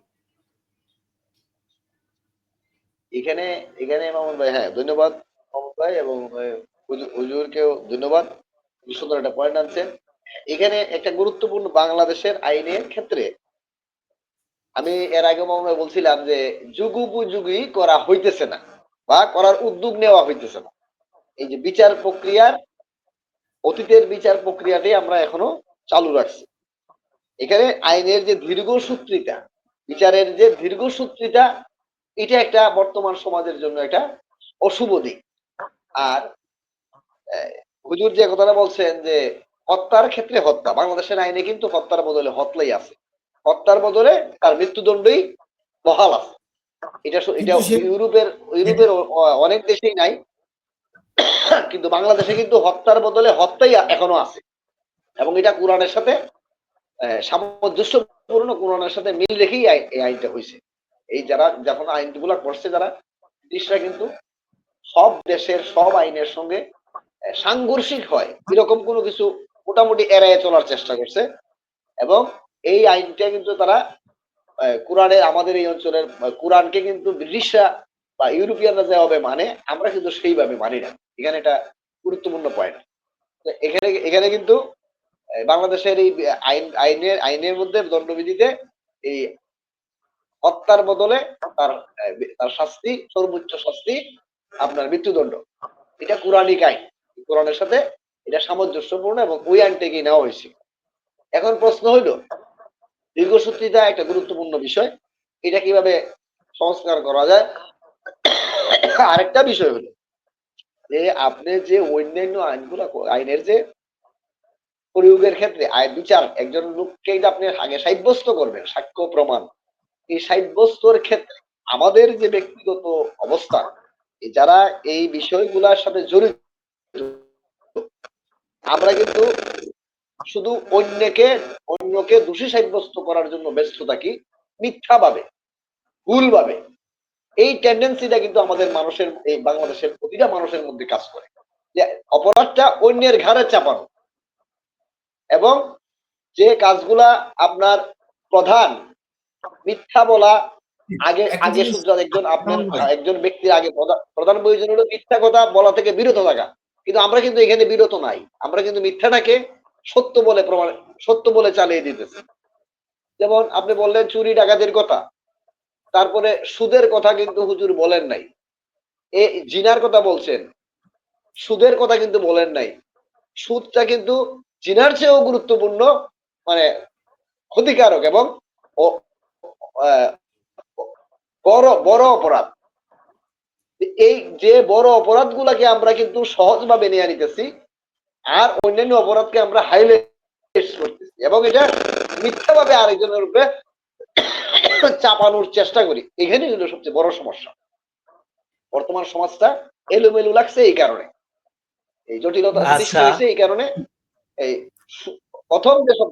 এখানে এখানে মামুন ভাই, হ্যাঁ ধন্যবাদ মামুন ভাই, এবং হুজুরকেও ধন্যবাদ, খুব সুন্দর একটা পয়েন্ট আনছেন। এখানে একটা গুরুত্বপূর্ণ বাংলাদেশের আইনের ক্ষেত্রে, আমি এর আগে মামুন ভাই বলছিলাম যে যুগোপযোগী করা হইতেছে না বা করার উদ্যোগ নেওয়া হইতেছে না। এই যে বিচার প্রক্রিয়ার, অতীতের বিচার প্রক্রিয়াটাই আমরা এখনো চালু রাখছি। এখানে আইনের যে দীর্ঘসূত্রিতা, বিচারের যে দীর্ঘসূত্রিতা, এটা একটা বর্তমান সমাজের জন্য একটা অশুভ দিক। আর হুজুর যে কথাটা বলছেন যে হত্যার ক্ষেত্রে হত্যা, বাংলাদেশের আইনে কিন্তু হত্যার বদলে হত্যাই আছে, হত্যার বদলে তার মৃত্যুদণ্ডই বহাল আছে। এটা কিন্তু সে ইউরোপের ইউরোপের অনেক দেশেই নাই, কিন্তু বাংলাদেশে কিন্তু হত্যার বদলে হত্যাই এখনো আছে। এবং এটা কোরআনের সাথে সামঞ্জস্যপূর্ণ, কোরআনের সাথে মিল রেখেই এই আইনটা হয়েছে। এই যারা যখন আইনগুলা করছে, যারা ব্রিটিশরা কিন্তু সব দেশের সব আইনের সঙ্গে সাংঘর্ষিক হয় এরকম কোনো কিছু মোটামুটি এড়াইয়ে চলার চেষ্টা করছে। এবং এই আইনটা কিন্তু তারা কোরআনের, আমাদের এই অঞ্চলের কোরআনকে কিন্তু ব্রিটিশরা বা ইউরোপিয়ানরা যেভাবে মানে, আমরা কিন্তু সেইভাবে মানি না। এখানে এটা গুরুত্বপূর্ণ পয়েন্ট। এখানে এখানে কিন্তু বাংলাদেশের এই আইনের মধ্যে দণ্ডবিধিতে এই হত্যার বদলে তার তার শাস্তি, সর্বোচ্চ শাস্তি আপনার মৃত্যুদণ্ড। এটা কোরআনিক আইন, কোরআনের সাথে এটা সামঞ্জস্যপূর্ণ, এবং ওই আইনটাকে নেওয়া হয়েছে। এখন প্রশ্ন হইল, দীর্ঘসূত্রিতা একটা গুরুত্বপূর্ণ বিষয়, এটা কিভাবে সংস্কার করা যায়। আরেকটা বিষয় হলো যে আপনি যে অন্যান্য আইনগুলো, আইনের যে প্রয়োগের ক্ষেত্রে বিচার, একজন লোককে আপনি আগে সাব্যস্ত করবেন, সাক্ষ্য প্রমাণ, এই সাব্যস্তর ক্ষেত্রে আমাদের যে ব্যক্তিগত অবস্থান, যারা এই বিষয়গুলোর সাথে জড়িত, আমরা কিন্তু শুধু অন্যকে দোষী সাব্যস্ত করার জন্য ব্যস্ত থাকি, মিথ্যাভাবে, ভুলভাবে। এই টেন্ডেন্সিটা কিন্তু আমাদের মানুষের, এই বাংলাদেশের প্রতিটা মানুষের মধ্যে কাজ করে, যে অপরাধটা অন্যের ঘাড়ে চাপানো। এবং যে কাজগুলা আপনার প্রধান, মিথ্যা বলা, আগে একটা আগে জিনিস, শুধু একজন ব্যক্তির আগে প্রধান প্রয়োজন হলো মিথ্যা কথা বলা থেকে বিরত থাকা। কিন্তু আমরা কিন্তু এখানে বিরত নাই, আমরা কিন্তু মিথ্যাটাকে সত্য বলে চালিয়ে দিতেছি। যেমন আপনি বললেন চুরি ডাকাতির কথা, তারপরে সুদের কথা কিন্তু হুজুর বলেন নাই, এ জিনার কথা বলছেন, সুদের কথা কিন্তু বলেন নাই। সুদটা কিন্তু জিনার চেয়েও গুরুত্বপূর্ণ, মানে ক্ষতিকারক এবং বড় বড় অপরাধ। এই যে বড় অপরাধ গুলাকে আমরা কিন্তু সহজভাবে নিয়ে নিতেছি, আর অন্যান্য অপরাধকে আমরা হাইলাইট করতেছি, এবং এটা মিথ্যাভাবে আরেকজনের উপরে চাপানোর চেষ্টা করি। এখানেই হলো সবচেয়ে বড় সমস্যা। বর্তমান সমাজটা এলোমেলো লাগছে এই কারণে, এই জটিলতা সৃষ্টি আচ্ছা, হয়েছে এই কারণে। এই প্রথম যে সব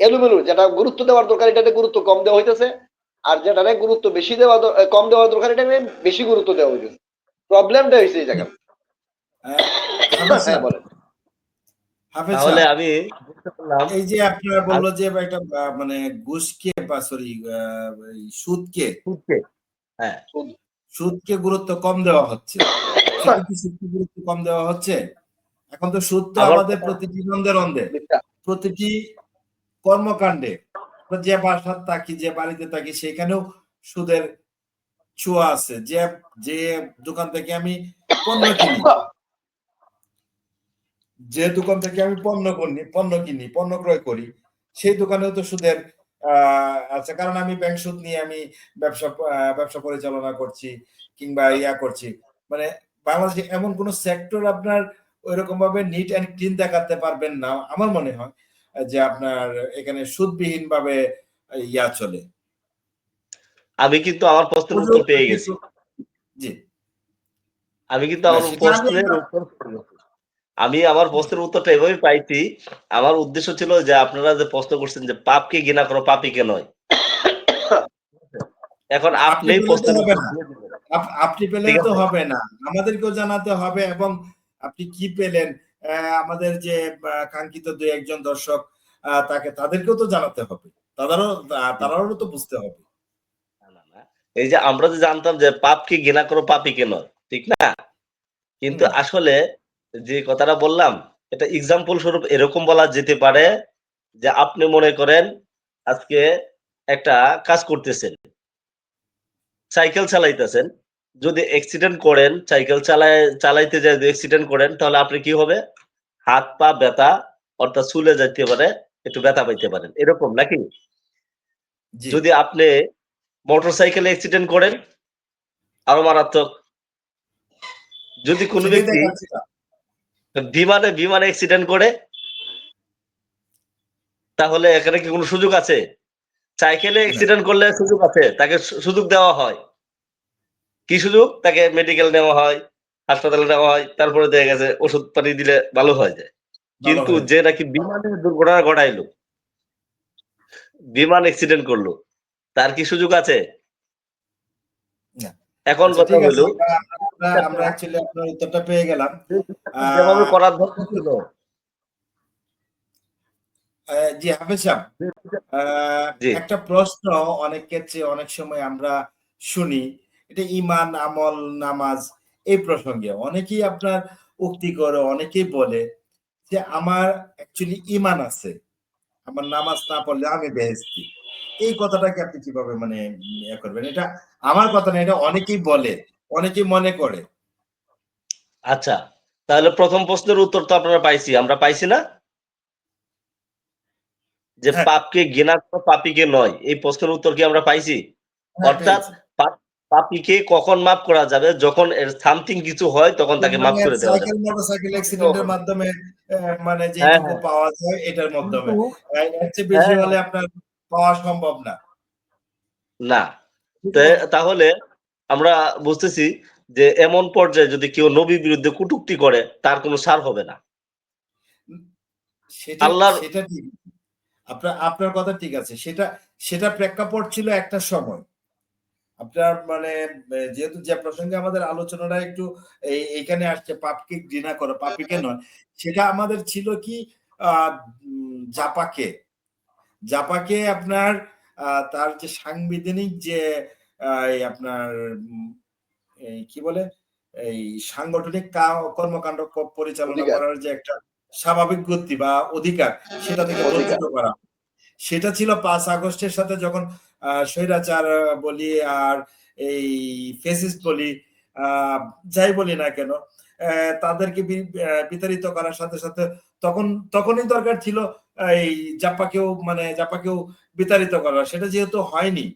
এলোমেলো, যেটা গুরুত্ব দেওয়ার দরকার, এটাতে গুরুত্ব কম দেওয়া হইতেছে। আর যেটা গুরুত্ব বেশি দেওয়া কম দেওয়া দরকার এটা বেশি গুরুত্ব দেওয়া উচিত। প্রবলেমটা হয়েছে এই জায়গায়। হাফেজ হ্যাঁ সাহেব, বলেন। হাফেজ তাহলে সাহেব, আমি বুঝতে পারলাম এই যে আপনারা বললো যে একটা মানে ঘুষকে বা সরি সুদকে সুদকে, হ্যাঁ সুদকে গুরুত্ব কম দেওয়া হচ্ছে, সত্যি কি সুদকে গুরুত্ব কম দেওয়া হচ্ছে? এখন তো সুদ তো আমার আমাদের কথা প্রতিটি রন্ধে রন্ধে, মিথ্যা। প্রতিটি কর্মকাণ্ডে, আমরা যে বাসায় থাকি, যে বাড়িতে থাকি, সেখানেও সুদের ছোঁয়া আছে। যে যে দোকান থেকে আমি পণ্য কিনি, যে দোকান থেকে আমি পণ্য ক্রয় করি, সেই দোকানেও তো সুদের আছে, কারণ আমি ব্যাংক সুদ নিয়ে আমি ব্যবসা পরিচালনা করছি কিংবা ইয়া করছি। মানে বাংলাদেশে এমন কোন সেক্টর আপনার ওইরকম ভাবে নিট অ্যান্ড ক্লিন দেখাতে পারবেন না আমার মনে হয়, যে আপনার এখানে সুদবিহীন ভাবে ইয়া চলে। আমি কিন্তু আমার প্রশ্নের উত্তর পেয়ে গেছি। জি, আমি কিন্তু না আমার সেটা প্রশ্নের উত্তর পেয়ে গেছি। আমি আমার প্রশ্নের উত্তরটা এভাবেই পাইছি। আমার উদ্দেশ্য ছিল যে আপনারা যে প্রশ্ন করছেন যে পাপকে ঘৃণা করো, পাপীকে নয়। এখন আপনি আপনি পেলে তো প্রশ্নের হবে উত্তর না, দিয়ে দিবেন। আপনি পেলে ঠিক তো আছে? হবে না, আমাদেরকেও জানাতে হবে, এবং আপনি কি পেলেন আমাদের যে কাঙ্ক্ষিত দুই একজন দর্শক তাদেরকেও তো জানাতে হবে, তারাও তো বুঝতে হবে। না, না, না। এই যে আমরা যে জানতাম যে পাপকে ঘৃণা করো, পাপীকে নয়। ঠিক না? কিন্তু হুম, আসলে যে কথাটা বললাম, এটা এক্সাম্পল স্বরূপ এরকম বলা যেতে পারে যে আপনি মনে করেন আজকে একটা কাজ করতেছেন। সাইকেল চালাইতেছেন। যদি অ্যাক্সিডেন্ট করেন, সাইকেল চালাইতে যেয়ে যদি অ্যাক্সিডেন্ট করেন তাহলে আপনি কি হবে? হাত পা ব্যথা অর্থাৎ চুলে যাইতে পারে, একটু ব্যথা পাইতে পারেন। এরকম নাকি? জি, যদি আপনি মোটরসাইকেলে অ্যাক্সিডেন্ট করেন, আরো মারাত্মক। যদি কোন সেটাই ব্যক্তি দেখাচ্ছিলাম। বিমানে অ্যাক্সিডেন্ট করে, তাহলে এখানে কি কোন সুযোগ আছে? সাইকেলে না, অ্যাক্সিডেন্ট করলে সুযোগ আছে। তাকে সুযোগ দেওয়া হয়। কি সুযোগ? তাকে মেডিকেল নেওয়া হয়, হাসপাতালে নেওয়া হয়। তারপরে দেখা গেছে ওষুধ পানি দিলে ভালো হয়ে যায়। ভালো কিন্তু হয়ে যে যায়। নাকি বিমানে দুর্ঘটনা ঘটাইলো, বিমান অ্যাক্সিডেন্ট করলো, তার কি সুযোগ আছে? না, এখন আচ্ছা কথা ঠিক আছে, হইলো আমরা অ্যাকচুয়ালি আপনার উত্তরটা পেয়ে গেলাম। যেভাবে আহ করার দরকার ছিল। জি হাফেজ সাহেব, জি, একটা প্রশ্ন অনেক ক্ষেত্রে অনেক সময় আমরা শুনি, এটা ইমান আমল নামাজ এই প্রসঙ্গে অনেকেই আপনার উক্তি করে, অনেকেই বলে যে আমার অ্যাকচুয়ালি ইমান আছে, আমার নামাজ না পড়লে আমি বেহেশতি। এই কথাটাকে আপনি কিভাবে মানে ইয়ে করবেন? এটা আমার কথা না, এটা অনেকেই বলে, অনেকেই মনে করে। আচ্ছা। তাহলে ১ম প্রশ্নের উত্তর তো আপনারা পাইছি। আমরা পাইছি না? যে হ্যাঁ, পাপকে ঘৃণা করো, পাপীকে নয়। এই প্রশ্নের উত্তর কি আমরা পাইছি? হ্যাঁ অর্থাৎ পেয়েছি। পাপীকে কখন মাফ করা যাবে? যখন এর সামথিং কিছু হয় তখন তাকে মাফ মানে করে দেওয়া যাবে। মোটরসাইকেল অ্যাক্সিডেন্টের মাধ্যমে মানে হ্যাঁ, যেটুকু হ্যাঁ। পাওয়া যায় এটার কিন্তু মাধ্যমে, এর চেয়ে বেশি হ্যাঁ, হলে আপনার পাওয়া সম্ভব না। না। ঠিক তে আছে? তাহলে আমরা বুঝতেছি যে এমন পর্যায়ে যদি কেউ নবীর বিরুদ্ধে কটূক্তি করে তার কোন ছাড় হবে না। সেটা আল্লাহর সেটা ঠিক। আপনার আপনার কথা ঠিক আছে। সেটা প্রেক্ষাপট ছিল একটা সময়। আপনার মানে যেহেতু যে প্রসঙ্গে আমাদের আলোচনাটা একটু এইখানে আসছে, পাপকে ঘৃণা করো, পাপীকে নয়। সেটা আমাদের ছিল কি জাপাকে। জাপাকে আপনার তার যে সাংবিধানিক যে এই আপনার এই কি বলে? এই সাংগঠনিক কর্মকাণ্ড পরিচালনা অধিকার। করার যে একটা স্বাভাবিক গতি বা অধিকার, সেটা থেকে অধিকার। বঞ্চিত করা। সেটা ছিল ৫ আগস্টের সাথে যখন স্বৈরাচার বলি আর এই ফ্যাসিস্ট বলি, আ যাই বলি না কেন, তাদেরকে বিতাড়িত করার সাথে, সাথে তখন তখনই দরকার ছিল এই জাপাকেও বিতাড়িত করা। সেটা যেহেতু হয়নি,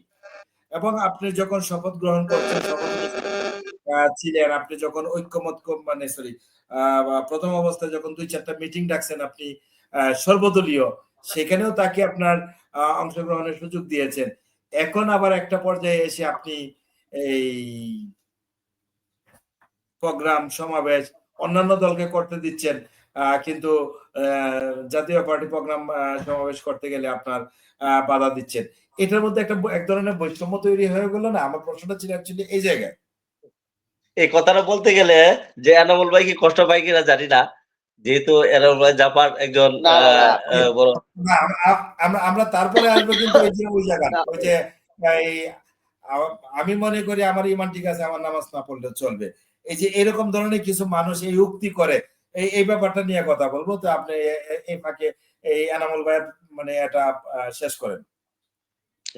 এবং আপনি যখন শপথ গ্রহণ করছেন, শপথ ছিলেন, আপনি যখন ঐক্যমত মানে সরি, প্রথম অবস্থায় যখন ২-৪ টা মিটিং ডাকছেন আপনি সর্বদলীয়, সেখানেও তাকে আপনার অংশগ্রহণের সুযোগ দিয়েছেন। এখন আবার একটা পর্যায়ে এসে আপনি এই প্রোগ্রাম, সমাবেশ অন্যান্য দলকে করতে দিচ্ছেন। কিন্তু জাতীয় পার্টি প্রোগ্রাম সমাবেশ করতে গেলে আপনার বাধা দিচ্ছেন। এটার মধ্যে এক ধরনের বৈষম্য তৈরি হয়ে গেল না? আমার প্রশ্নটা ছিল অ্যাকচুয়ালি এই জায়গায়। এই কথাটা বলতে গেলে যে এনামুল ভাই কি কষ্ট পায় কিনা জানি না। যেহেতু এনামুল ভাই জাপার একজন না না না বড় না, আমরা তারপরে আসবো কিন্তু ওই জায়গা না, ওই যে এই আমি মনে করি আমার ইমান ঠিক আছে, আমার নামাজ না পড়লে চলবে। এই যে এরকম ধরনের কিছু মানুষ এই উক্তি করে, এই ব্যাপারটা নিয়ে কথা বলবো। তো আপনি এই ফাঁকে এই এনামুল ভাইয়ের মানে এটা শেষ করেন।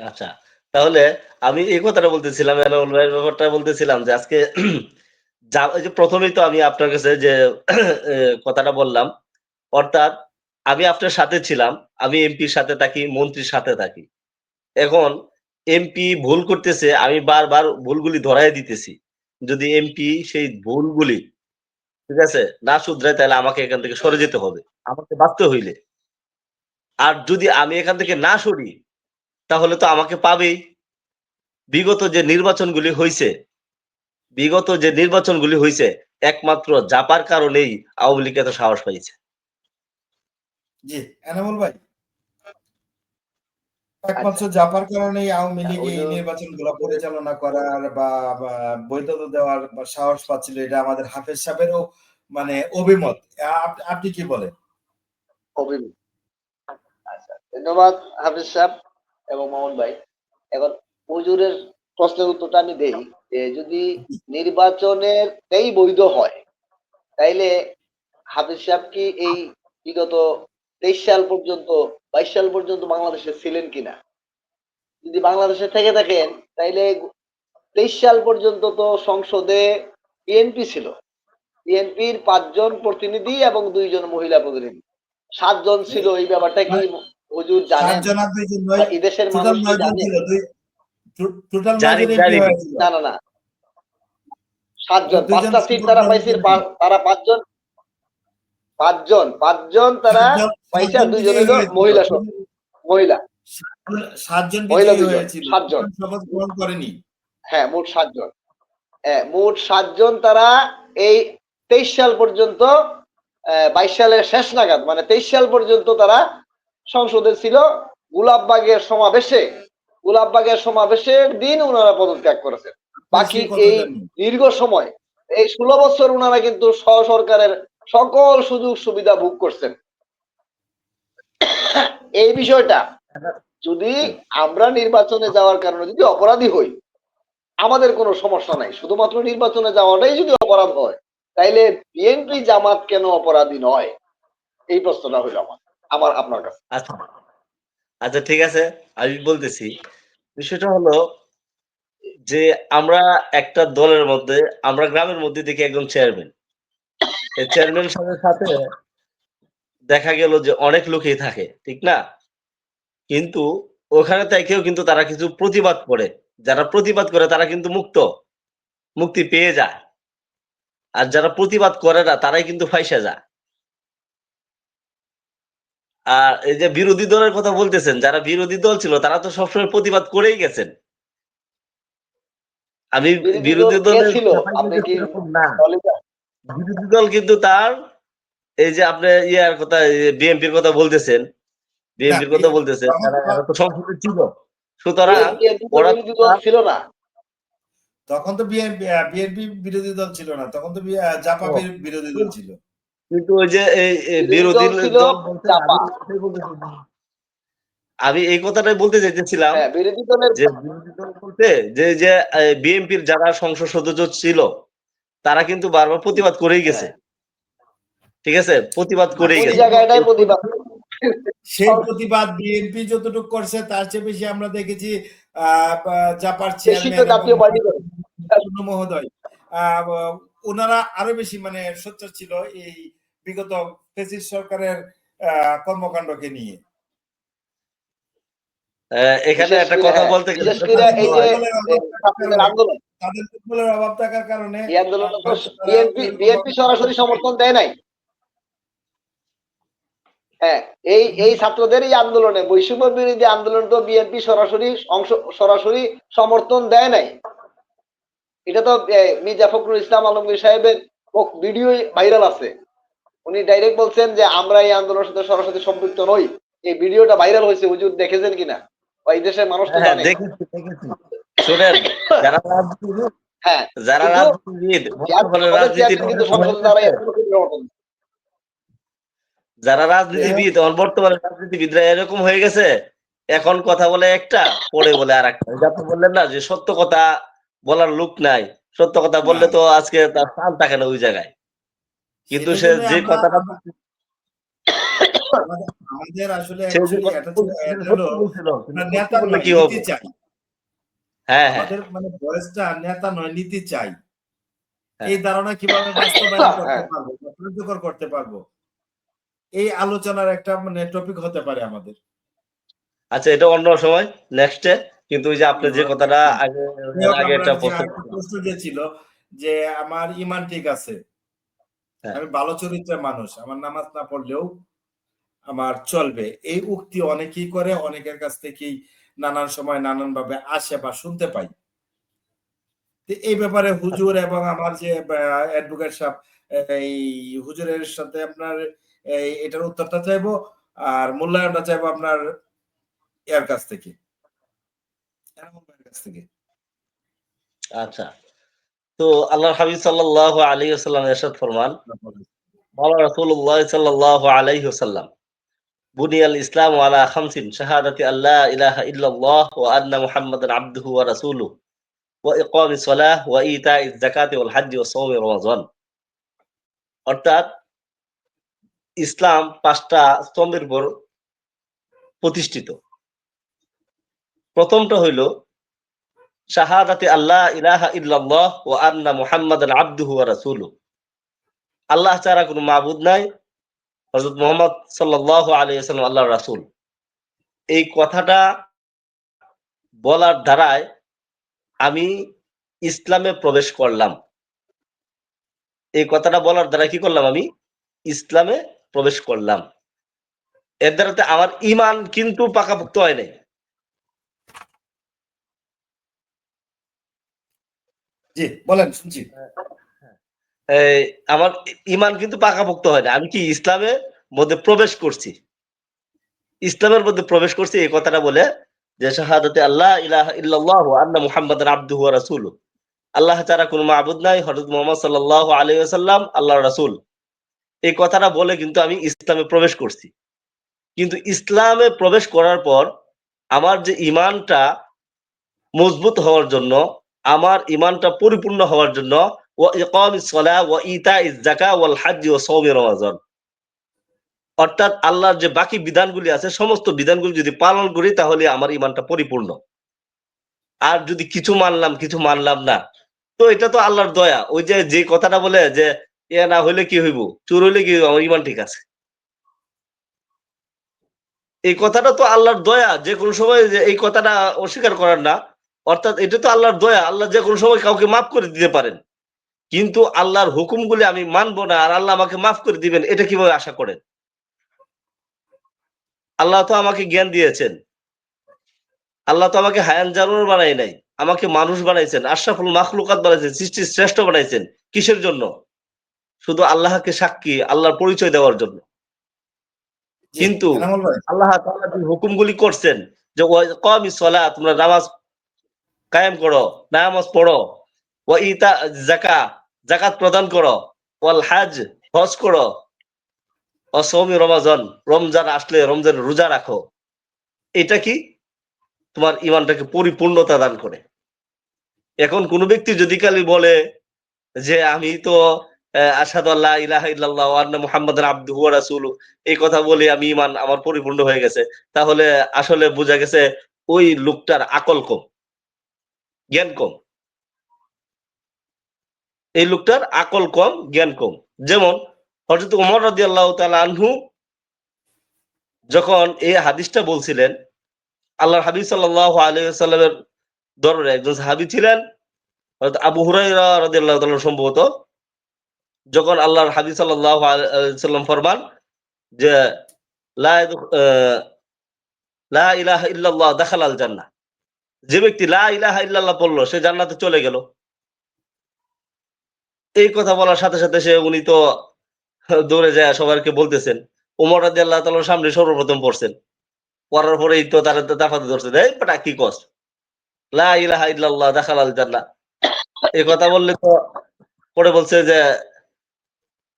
আচ্ছা। তাহলে আমি এই কথাটা বলতেছিলাম, এনামুল ভাইয়ের ব্যাপারটা বলতেছিলাম যে আজকে ওই যে ১ম এই তো আমি আপনার কাছে যে কথাটা বললাম, অর্থাৎ আমি আপনার সাথে ছিলাম। আমি এমপির সাথে থাকি, মন্ত্রীর সাথে থাকি। এখন এমপি ভুল করতেছে, আমি বারবার ভুলগুলি ধরায় দিতেছি। যদি এমপি সেই ভুলগুলি, ঠিক আছে, না শুধরায় তাহলে আমাকে এখান থেকে সরে যেতে হবে। আমাকে বাঁচতে হইলে। আর যদি আমি এখান থেকে না সরি, তাহলে তো আমাকে পাবেই। বিগত যে নির্বাচনগুলি হইছে, একমাত্র জাপার কারণেই আওয়ামী লীগ এত সাহস পাইছে। জি, এনামুল ভাই, একমাত্র আচ্ছা জাপার কারণেই আওয়ামী লীগ ওই এই নির্বাচনগুলো পরিচালনা করার বা বৈধতা দেওয়ার বা সাহস পাচ্ছিল, এটা আমাদের হাফেজ সাহেবেরও মানে অভিমত। আপনি কি বলেন? অভিমত। আচ্ছা ধন্যবাদ হাফিজ সাহেব এবং মামুন ভাই। এখন হুজুরের প্রশ্নের উত্তরটা আমি দেই যে যদি নির্বাচনেরটাই বৈধ হয় তাইলে হাফিজ সাহেব কি এই বিগত 23 সাল পর্যন্ত 22 সাল পর্যন্ত বাংলাদেশে ছিলেন কিনা? যদি বাংলাদেশে থেকে থাকেন তাইলে 23 সাল পর্যন্ত তো সংসদে বিএনপি ছিল। বিএনপির 5 জন প্রতিনিধি এবং 2 জন মহিলা প্রতিনিধি। 7 জন ছিল। এই ব্যাপারটা কি হুজুর 7 জানেন? জন আর 2 জন বা নয়, এই দেশের টোটাল মানুষ কি 9 জন জানে? ছিল। টোটাল 9 জানি, জন এমপি জানি। হয়েছিল। না না না 7 জন। 2 জন 5টা সিট তারা পাইছে, তারা 5 জন 5 জন তারা 7 পাইছে আর জন 2 জন বিজয়ী হইলো হয়েছিল। মহিলা মহিলা 7 জন মহিলা বিজয়ী 2 জন হয়েছিল, 7 জন। শপথ গ্রহণ করেনি। হ্যাঁ মোট 7 জন। হ্যাঁ মোট 7 জন তারা এই 23 সাল পর্যন্ত 22 সালের শেষ নাগাদ মানে 23 সাল পর্যন্ত তারা সংসদে ছিল। গোলাপবাগের সমাবেশের দিন ওনারা পদত্যাগ করেছেন। বাকি সেই কথা এই জানি। দীর্ঘ সময় এই 16 বছর ওনারা কিন্তু সরকারের সকল সুযোগ সুবিধা ভোগ করছেন। এই বিষয়টা যদি আমরা নির্বাচনে যাওয়ার কারণে যদি অপরাধী হই আমাদের কোনো সমস্যা নাই, শুধুমাত্র নির্বাচনে যাওয়াটাই যদি অপরাধ হয় তাইলে বিএনপি জামাত কেন অপরাধী নয়? এই প্রশ্নটা হইল আমার আপনার কাছে। আচ্ছা, আচ্ছা ঠিক আছে। আমি বলতেছি। বিষয়টা হলো যে আমরা একটা দলের মধ্যে, আমরা গ্রামের মধ্যে দেখি একজন চেয়ারম্যান। এই চেয়ারম্যানের সাথে দেখা গেল যে অনেক লোকই থাকে। ঠিক না? কিন্তু ওখানে থেকেও কিন্তু তারা কিছু প্রতিবাদ করে। যারা প্রতিবাদ করে তারা কিন্তু মুক্তি পেয়ে যায়। আর যারা প্রতিবাদ করে না তারাই কিন্তু ফাইসা যায়। আর এই যে বিরোধী দলের কথা বলতেছেন, যারা বিরোধী দল ছিল তারা তো সবসময় প্রতিবাদ করেই গেছেন। আমি বিরোধী দল বিরোধী কে দলের ছিল? ব্যাপারে আপনি কি এরকম না। দলিতা? বিরোধী দল কিন্তু তার এই যে আপনি ইয়ার কথা বিএনপির কথা বলতেছেন, না, বিএনপির কথা বলতেছেন, এরা তো সংসদে ছিল। সুতরাং বিএনপি তো ওরা বিরোধী দল ছিল না। তখন তো বিএনপি বিরোধী দল ছিল না, তখন তো জাপা ও, বিরোধী দল ছিল। কিন্তু ওই যে এই বিরোধী বিরোধী দল ছিল দল বলতে চাপা। আমি এই কথাটাই বলতে চাইতেছিলাম হ্যাঁ বিরোধী দলের যে বিরোধী দল বলতে যে বিএনপির যারা সংসদ সদস্য ছিল তারা কিন্তু বারবার প্রতিবাদ করেই গেছে। হ্যাঁ ঠিক আছে? প্রতিবাদ করেই ওই গেছে। জায়গাটাই প্রতিবাদ। সেই প্রতিবাদ বিএনপি যতটুকু করছে তার চেয়ে বেশি আমরা দেখেছি জাপার বেশি তো চেয়ারম্যান এবং জাতীয় পার্টি করে। মহোদয় ওনারা আরো বেশি মানে সোচ্চার ছিল এই বিগত ফ্যাসিস্ট সরকারের কর্মকাণ্ডকে নিয়ে। এখানে বিশেষ একটা করে কথা হ্যাঁ বলতে গেলে বিশেষ করে এই যে ছাত্রদের আন্দোলন, তাদের ফুটবলের অভাব থাকার কারণে এই আন্দোলনে তো বিএনপি সরাসরি সমর্থন দেয় নাই। হ্যাঁ এই ছাত্রদের এই আন্দোলনে বৈষম্য বিরোধী আন্দোলন তো বিএনপি সরাসরি সমর্থন দেয় নাই। এটা তো মির্জা ফখরুল ইসলাম আলমগীর সাহেবের ভিডিও ভাইরাল আছে। উনি ডাইরেক্ট বলছেন যে আমরা এই আন্দোলনের সাথে সরাসরি সম্পৃক্ত নই। এই ভিডিওটা ভাইরাল হয়েছে, হুজুর দেখেছেন কিনা? বা এই দেশের মানুষ তো হ্যাঁ জানে। দেখেছি শোনেন, যারা রাজনীতিবিদ হ্যাঁ, যারা কিন্তু রাজনীতিবিদ বর্তমানে আমাদের রাজনীতির চেয়ারম্যান কিন্তু এরকম হয়ে সংসদে গেছে, দাঁড়ায় এখনো কোনো সমর্থন। যারা রাজনীতিবিদ বর্তমানে রাজনীতিবিদরা এরকম হয়ে গেছে, এখন কথা বলে একটা, পরে বলে আর একটা। আপনি বললেন না যে সত্য কথা বলার লোক নাই, সত্য কথা বললে না, তো আজকে তার স্থান থাকে না ওই জায়গায়। কিন্তু সেটার সে জন্য যে আমরা কথাটা আমাদের আসলে সে যে অ্যাকচুয়ালি কথা এটা বলছিল সেটা হলো সত্য বলছিল, কিন্তু আমরা সত্য নেতা বললে নয়, কি নীতি হবে? চাই। হ্যাঁ, হ্যাঁ, আমাদের মানে বয়সটা নেতা নয়, নীতি চাই। হ্যাঁ। এই ধারণা কিভাবে বাস্তবায়ন করতে হ্যাঁ, পারবো বা কার্যকর করতে পারবো, এই আলোচনার একটা মানে টপিক হতে পারে আমাদের। আচ্ছা, এটা অন্য সময় নেক্সটে। কিন্তু ওই যে আপনি যে কথাটা আগে যাই এর হোক, আগে আমরা একটা যে প্রশ্ন আরেকটা করছিলাম। প্রশ্ন যে ছিল যে আমার ইমান ঠিক আছে, হ্যাঁ, আমি ভালো চরিত্রের মানুষ, আমার নামাজ না পড়লেও আমার চলবে, এই উক্তি অনেকেই করে, অনেকের কাছ থেকেই নানান সময় নানান ভাবে আসে বা শুনতে পাই। তো এই ব্যাপারে হুজুর এবং আমার যে অ্যাডভোকেট সাহেব, এই হুজুরের সাথে আপনার এটার উত্তরটা চাইবো, আর মূল্যায়নটা চাইবো আপনার এর কাছ থেকে, এনামুল ভাইয়ের কাছ থেকে। আচ্ছা। তো আল্লাহর হাবিব সাল্লাল্লাহু আলাইহি ওয়াসাল্লাম ইরশাদ ফরমান, ক্বালা রাসূলুল্লাহ সাল্লাল্লাহু আলাইহি ওয়াসাল্লাম, বুনিয়াল ইসলামু আলা খামসিন শাহাদাতি আল্লা ইলাহা ইল্লাল্লাহ ওয়া আন্না মুহাম্মাদান আবদুহু ওয়া রাসূলুহু ওয়া ইকামিস সালাহ ওয়া ইতাইজ যাকাতি ওয়াল হজ্জি ওয়া সাওমি রমাযান। অর্থাৎ ইসলাম ৫ টা স্তম্ভের উপর প্রতিষ্ঠিত। প্রথমটা হইল শাহাদাতি আল্লাহ ইলাহা ইল্লাল্লাহ ওয়া আন্না মুহাম্মাদান আবদুহু ওয়া রাসূলুহু। আল্লাহ ছাড়া কোনো মাবুদ নাই, হযরত মুহাম্মদ সাল্লাল্লাহু আলাইহি ওয়াসাল্লাম আল্লাহর রাসূল। এই কথাটা বলার দ্বারাই আমি ইসলামে প্রবেশ করলাম। এই কথাটা বলার দ্বারা কি করলাম? আমি ইসলামে প্রবেশ করলাম। এর দ্বারাতে আমার ঈমান কিন্তু পাকাপোক্ত হয় নাই। জি, বলেন, শুনছি। এই আমার ঈমান কিন্তু পাকাপোক্ত হয় না। আমি কি ইসলামের মধ্যে প্রবেশ করছি। ইসলামের মধ্যে প্রবেশ করছি এই কথাটা বলে, যে শাহাদাতে আল্লাহ ইলাহা ইল্লাল্লাহ ওয়া আন্না মুহাম্মাদান আবদুহু ওয়া রাসূলুহু। আল্লাহ ছাড়া কোনো মাবুদ নাই, হযরত মুহাম্মদ সাল্লাল্লাহু আলাইহি ওয়াসাল্লাম আল্লাহর রাসূল। এই কথাটা বলে কিন্তু আমি ইসলামে প্রবেশ করছি। কিন্তু ইসলামে প্রবেশ করার পর আমার যে ঈমানটা মজবুত হওয়ার জন্য, আমার ঈমানটা পরিপূর্ণ হওয়ার জন্য, ওয়া ইকামিস সালাহ ওয়া ইতাইজ যাকাত ওয়াল হজ্জি ওয়া সাওমি রমাযান, অর্থাৎ আল্লাহর যে বাকি বিধানগুলি আছে সমস্ত বিধানগুলি যদি পালন করি তাহলে আমার ঈমানটা পরিপূর্ণ। আর যদি কিছু মানলাম কিছু মানলাম না, তো এটা তো আল্লাহর দয়া। ওই যে কথাটা বলে যে এ না হইলে কি হইব, চোর হইলে কি হইব, আমার ঈমান ঠিক আছে। এই কথাটা তো আল্লাহর দয়া, যে কোনো সময় যে এই কথাটা অস্বীকার করার না। অর্থাৎ এটা তো আল্লাহর দয়া, আল্লাহ যে কোনো সময় কাউকে মাফ করে দিতে পারেন। কিন্তু আল্লাহর হুকুমগুলি আমি মানবো না আর আল্লাহ আমাকে মাফ করে দিবেন, এটা কিভাবে আশা করেন? আল্লাহ তো আমাকে জ্ঞান দিয়েছেন, আল্লাহ তো আমাকে হায়ান জানোয়ার বানাই নাই, আমাকে মানুষ বানাইছেন, আশরাফুল মাখলুকাত বানাইছেন, সৃষ্টির শ্রেষ্ঠ বানাইছেন। কিসের জন্য? শুধু আল্লাহকে সাক্ষী, আল্লাহর পরিচয় দেওয়ার জন্য। জি, কিন্তু এনামুল ভাই। আল্লাহ তাআলা যে হুকুমগুলি করছেন, যে ওয়াকামিস সালাহ, তোমরা নামাজ কায়েম করো, নামাজ পড়ো, ওয়া ইতা যাকাত, যাকাত প্রদান করো, ওয়াল হজ, হজ করো, ওয়া সাওমি রমাযান, রমজান আসলে রমজানের রোজা রাখো। এটা কি তোমার ঈমানটাকে পরিপূর্ণতা দান করে। এখন কোন ব্যক্তি যদি খালি বলে যে আমি তো আশহাদু আল্লা ইলাহা ইল্লাল্লাহ ওয়া আন্না মুহাম্মাদান আবদুহু ওয়া রাসূলুহু, এই কথা বলে আমি ঈমান আমার পরিপূর্ণ হয়ে গেছে, তাহলে আসলে বোঝা গেছে ওই লোকটার আকল কম, জ্ঞান কম। এই লোকটার আকল কম, জ্ঞান কম। যেমন হযরত ওমর রাদিয়াল্লাহু তাআলা আনহু যখন এই হাদিসটা বলছিলেন, আল্লাহর হাবিব সাল্লাল্লাহু আলাইহি ওয়াসাল্লামের দরবারে একজন সাহাবী ছিলেন, হযরত আবু হুরায়রা রাদিয়াল্লাহু তাআলা সম্ভবত। যখন আল্লাহর হাবিব সাল্লাল্লাহু আলাইহি সাল্লাম ফরমান যে লা ইয়াদখ লা ইলাহা ইল্লাল্লাহ দাখালাল জান্নাহ, যে ব্যক্তি লা ইলাহা ইল্লাল্লাহ পড়লো সে জান্নাতে চলে গেল। এই কথা বলার সাথে সাথে উনি তো দৌড়ে যায় সবাইকে বলতেছেন। ওমর রাদিয়াল্লাহু তাআলার সামনে সর্বপ্রথম পড়ছেন। পড়ার পরেই তো তারা দাফাতে ধরছে। "এই বেটা কি কস? লা ইলাহা ইল্লাল্লাহ দাখালাল জান্নাহ।" এই কথা বললে তো পরে বলছে যে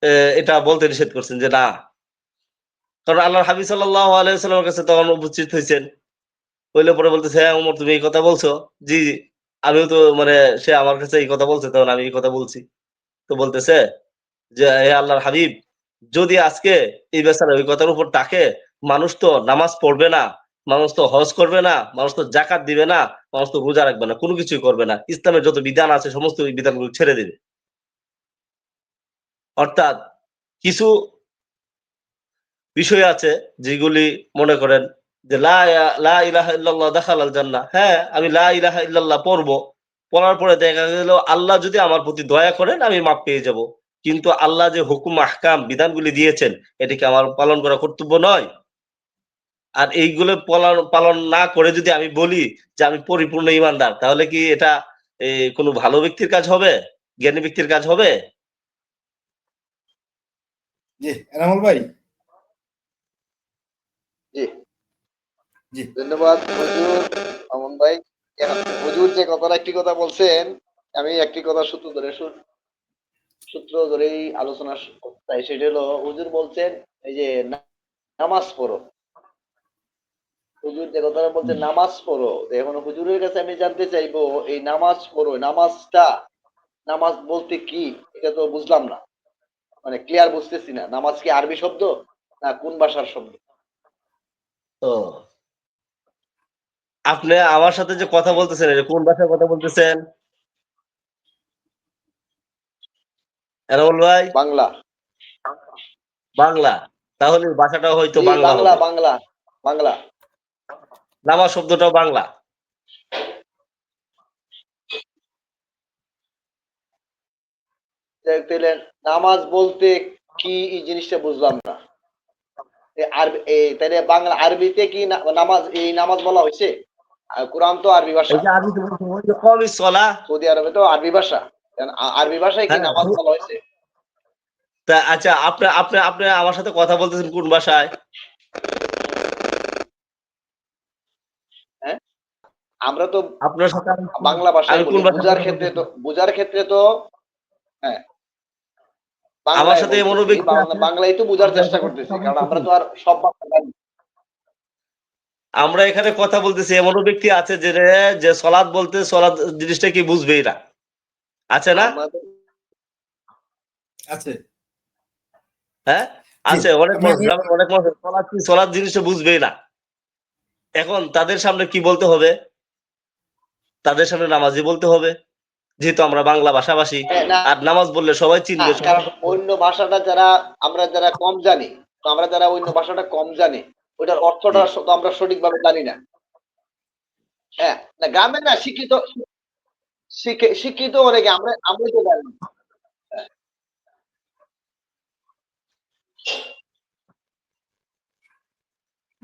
এ এটা বলতে নিষেধ করছেন যে না। কারণ আল্লাহর হাবিব সাল্লাল্লাহু আলাইহি ওয়াসাল্লামের কাছে তখন উপস্থিত হইছেন। হইলে পরে বলতেছে, "হ্যাঁ ওমর তুমি এই কথা বলছো?" "জি, জি।" আমিও তো মানে সে আমার কাছে এই কথা বলছে তখন আমি এই কথা বলছি। তো বলতেছে যে, "হে আল্লাহর হাবিব, যদি আজকে এই বেচারা ওই কথার উপর থাকে, মানুষ তো নামাজ পড়বে না, মানুষ তো হজ করবে না, মানুষ তো যাকাত দিবে না, মানুষ তো রোজা রাখবে না, কোন কিছুই করবে না। ইসলামের যত বিধান আছে সমস্ত ওই বিধানগুলো ছেড়ে দিবে।" অর্থাৎ কিছু বিষয় আছে যেগুলি মনে করেন যে লা ইলাহা ইল্লাল্লাহ দাখালাল জান্নাহ। হ্যাঁ, আমি লা ইলাহা ইল্লাল্লাহ পড়বো। পড়ার পরে দেখা গেল আল্লাহ যদি আমার প্রতি দয়া করেন আমি মাফ পেয়ে যাব। কিন্তু আল্লাহ যে হুকুম আহকাম বিধানগুলি দিয়েছেন এটা কি আমার পালন করা কর্তব্য নয়? আর এইগুলো পালন না করে যদি আমি বলি যে আমি পরিপূর্ণ ঈমানদার তাহলে কি এটা কোনো ভালো ব্যক্তির কাজ হবে? জ্ঞানী ব্যক্তির কাজ হবে? জি, এনামুল ভাই। জি, জি, ধন্যবাদ হুজুর মামুন ভাই। হুজুর যে কথাটা একটি কথা বলছেন, আমি একটি কথা সূত্র ধরেই আলোচনা করতে চাই। সেটা হলো হুজুর বলছেন এই যে নামাজ পড়ো। হুজুর যে কথাটা বলছেন হুম, নামাজ পড়ো। তো এখন হুজুরের কাছে আমি জানতে চাইবো এই নামাজ পড়ো, নামাজ বলতে কি? এটা তো বুঝলাম না। মানে ক্লিয়ার বুঝতেছি না। নামাজ কি আরবি শব্দ না কোন ভাষার শব্দ? তো আপনি আমার সাথে যে কথা বলতেছেন এটা কোন ভাষায় কথা বলতেছেন? এনামুল ভাই? বাংলা। বাংলা। তাহলে ভাষাটাও হয়তো জি, বাংলা বাংলা, হবে। বাংলা, বাংলা। নামাজ শব্দটাও বাংলা। তাইলে নামাজ বলতে কি এই জিনিসটা বুঝলাম না। তাইলে বাংলা আরবিতে কি নামাজ এই নামাজ বলা হয়েছে? আর কোরআন তো আরবি ওই ভাষা। যে আরবিতে বলছে ওই যে কমিস সলা। সৌদি আরবে তো আরবি ভাষা। আরবি ভাষায় কি হ্যাঁ, নামাজ বলা হয়েছে? তা আচ্ছা আপনি আপনি আপনি আমার সাথে কথা বলতেছেন কোন ভাষায়? হ্যাঁ, আমরা তো আপনার সাথে বাংলা আমি ভাষায় কোন বলি। ভাষায় কথা বলতেছি? বুঝার ক্ষেত্রে তো হ্যাঁ, আমার বাংলায় সাথে এমনও বলতেছি। ব্যক্তি আছে বাংলায় তো বুঝার আমরা চেষ্টা এখানে করতেছি। কথা কারণ আমরা বলতেছি তো আর সব ভাষা জানি না। আমরা এখানে কথা বলতেছি এমনও ব্যক্তি আছে যে সলাৎ বলতে সলাৎ জিনিসটা কি বুঝবেই না। আছে না? আমাদের আছে। হ্যাঁ? জি, আছে অনেক আমি মানুষ আমি গ্রামের অনেক মানুষ সলাৎ কি সলাৎ জিনিসটা বুঝবেই না। এখন তাদের সামনে কি বলতে হবে? তাদের সামনে নামাজি বলতে হবে। যেহেতু আমরা বাংলা ভাষাভাষী। না, আর নামাজ বললে সবাই না, চিনবে, সবাই কারণ অন্য ভাষাটা যারা কম জানি, তো আমরা যারা অন্য ভাষাটা কম জানি, ওইটার জি। অর্থটা তো আমরা সঠিকভাবে জানি না। হ্যাঁ, না গ্রামে না শিক্ষিত অনেকে আমরা তো জানি না।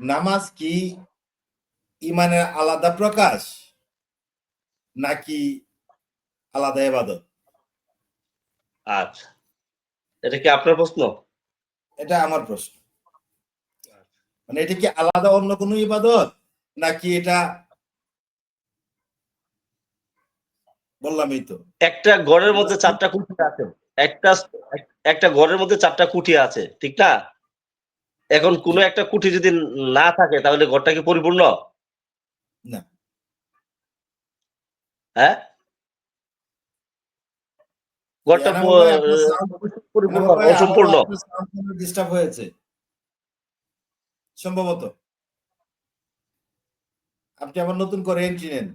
নামাজ কি ইমানের আলাদা প্রকাশ নাকি আলাদা ইবাদত? আচ্ছা। এটা কি আপনার প্রশ্ন? এটা আমার প্রশ্ন। মানে এটা কি আলাদা অন্য কোনো ইবাদত নাকি এটা, বললামই তো। একটা ঘরের মধ্যে ৪ টা খুঁটি আছে। একটা একটা ঘরের মধ্যে ৪ টা খুঁটি আছে। ঠিক না? এখন কোন জি, একটা খুঁটি যদি না থাকে তাহলে ঘরটা কি পরিপূর্ণ? না। হ্যাঁ? জি, ঘরটা এনামুল ভাই আপনার সাউন্ড, অবশ্যই পরিপূর্ণ এনামুল না, ভাই আবারও অসম্পূর্ণ। আপনার সাউন্ড ডিস্টার্ব হয়েছে সম্ভবত। আপনি আবার নতুন করে এন্ট্রি নেন।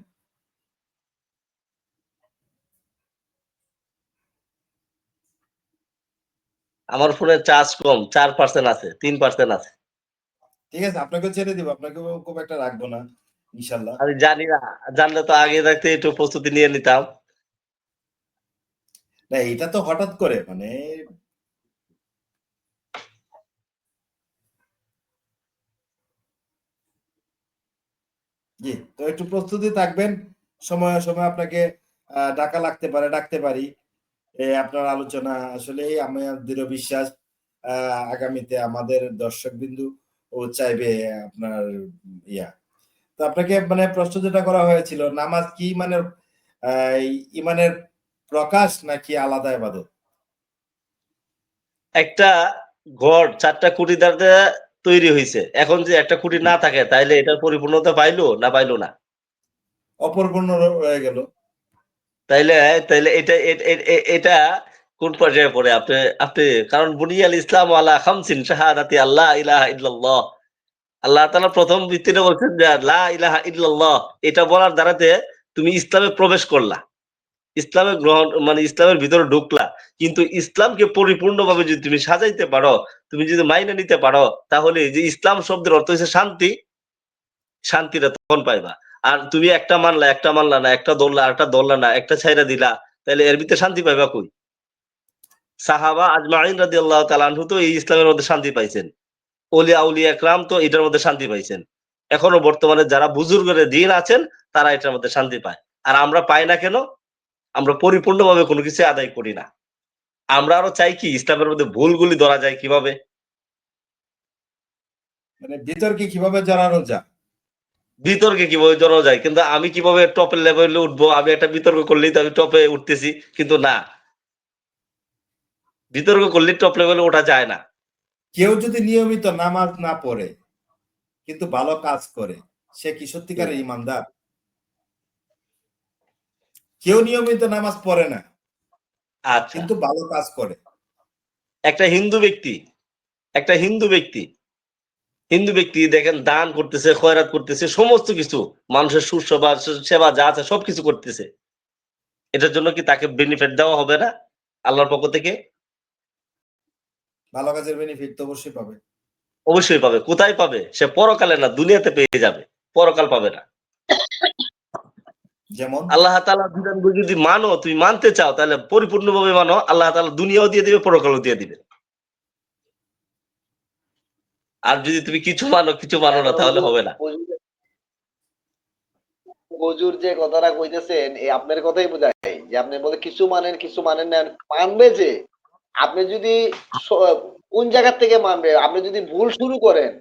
আমার ফোনে চার্জ কম ৪% আছে, ৩% আছে। ঠিক আছে, আপনাকে ছেড়ে দিব, আপনাকে খুব একটা রাখবো না, ইনশাল্লাহ। আমি জানি না। জানলে তো আগে থাকতে একটু প্রস্তুতি নিয়ে নিতাম। না, এটা তো হঠাৎ করে মানে, জি, তো একটু প্রস্তুতি থাকবেন। সময়ে সময়ে আপনাকে ডাকা লাগতে পারে, ডাকতে পারি। আপনার আলোচনা আসলে আমার দৃঢ় বিশ্বাস আগামীতে আমাদের দর্শকবিন্দু ও চাইবে আপনার ইয়া। তো আপনাকে মানে প্রশ্ন যেটা করা হয়েছিল, নামাজ কি মানে ইমানের প্রকাশ নাকি আলাদা ইবাদত? একটা ঘর 4টা খুঁটি দ্বারা তৈরি হইছে। এখন যে একটা খুঁটি না থাকে তাইলে এটার পরিপূর্ণতা পাইলো না পাইলো না? অপরিপূর্ণ রয়ে গেল। তাইলে তাইলে এটা কোন পর্যায়ে পড়ে? আপনি আপনি কারণ বুনিয়াল ইসলাম আলা খামসিন শাহাদাতি আল্লাহ ইলাহা ইল্লাল্লাহ। আল্লাহ তাআলা প্রথম ভিত্তিতে বলছেন যে লা ইলাহা ইল্লাল্লাহ, এটা বলার দ্বারাতে তুমি ইসলামে প্রবেশ করলা। ইসলামে গ্রহণ মানে ইসলামের ভিতরে ঢুকলা। কিন্তু ইসলামকে পরিপূর্ণভাবে যদি তুমি সাজাইতে পারো, তুমি যদি মাইনে নিতে পারো, তাহলে এই যে ইসলাম শব্দের অর্থ হইছে শান্তি, শান্তিটা তখন পাইবা। আর তুমি একটা মানলা না, একটা ধরলা, আরেকটা ধরলা না, একটা ছাইড়া দিলা, তাইলে এর ভিতরে শান্তি পাইবা কই? সাহাবা আজমাইন রাদিয়াল্লাহু তাআলা আনহু তো এই ইসলামের মধ্যে শান্তি পাইছেন। অলিয়া উলিয়া একরাম তো এটার মধ্যে শান্তি পাইছেন। এখনো বর্তমানে যারা বুজুর্গের দিন আছেন তারা এটার মধ্যে শান্তি পায়। আর আমরা পাই না কেন? আমরা পরিপূর্ণভাবে কোনো কিছু আদায় করি না। আমরা আরো চাই কি ইসলামের মধ্যে ভুলগুলি ধরা যায় কিভাবে? মানে বিতর্কে কিভাবে জড়ানো যায়। বিতর্কে কিভাবে জড়ানো যায়। কিন্তু আমি কিভাবে টপের লেভেলে উঠবো? আমি একটা বিতর্ক করলেই তো আমি টপে উঠতেছি। কিন্তু না। বিতর্ক করলে টপ লেভেলে ওঠা যায় না। কেউ যদি নিয়মিত নামাজ না পড়ে কিন্তু ভালো কাজ করে, সে কি সত্যিকারের ইমানদার? কেউ নিয়মিত নামাজ পড়ে না আচ্ছা। কিন্তু ভালো কাজ করে। একটা হিন্দু ব্যক্তি দেখেন দান করতেছে, খয়রাত করতেছে, সমস্ত কিছু মানুষের সুসেবা সেবা যা আছে সবকিছু করতেছে। এটার জন্য কি তাকে বেনিফিট দেওয়া হবে না আল্লাহর পক্ষ থেকে? ভালো কাজের বেনিফিট তো অবশ্যই পাবে। অবশ্যই পাবে। কোথায় পাবে? সে পরকালে না দুনিয়াতে পেয়ে যাবে। পরকাল পাবে না। যেমন আল্লাহ তাআলার বিধানগুলো যদি মানো, তুমি মানতে চাও তাহলে পরিপূর্ণভাবে মানো। আল্লাহ তাআলা দুনিয়াও দিয়ে দিবে, পরকালও দিয়ে দিবে। আর যদি তুমি কিছু মানো না তাহলে হবে না। হুজুর যে কথাটা কইতেছেন এই আপনার কথাই বোঝায় যে আপনি বলে কিছু মানেন না, মানবে যে আপনি যদি কোন জায়গা থেকে মানবে? আপনি যদি ভুল শুরু করেন,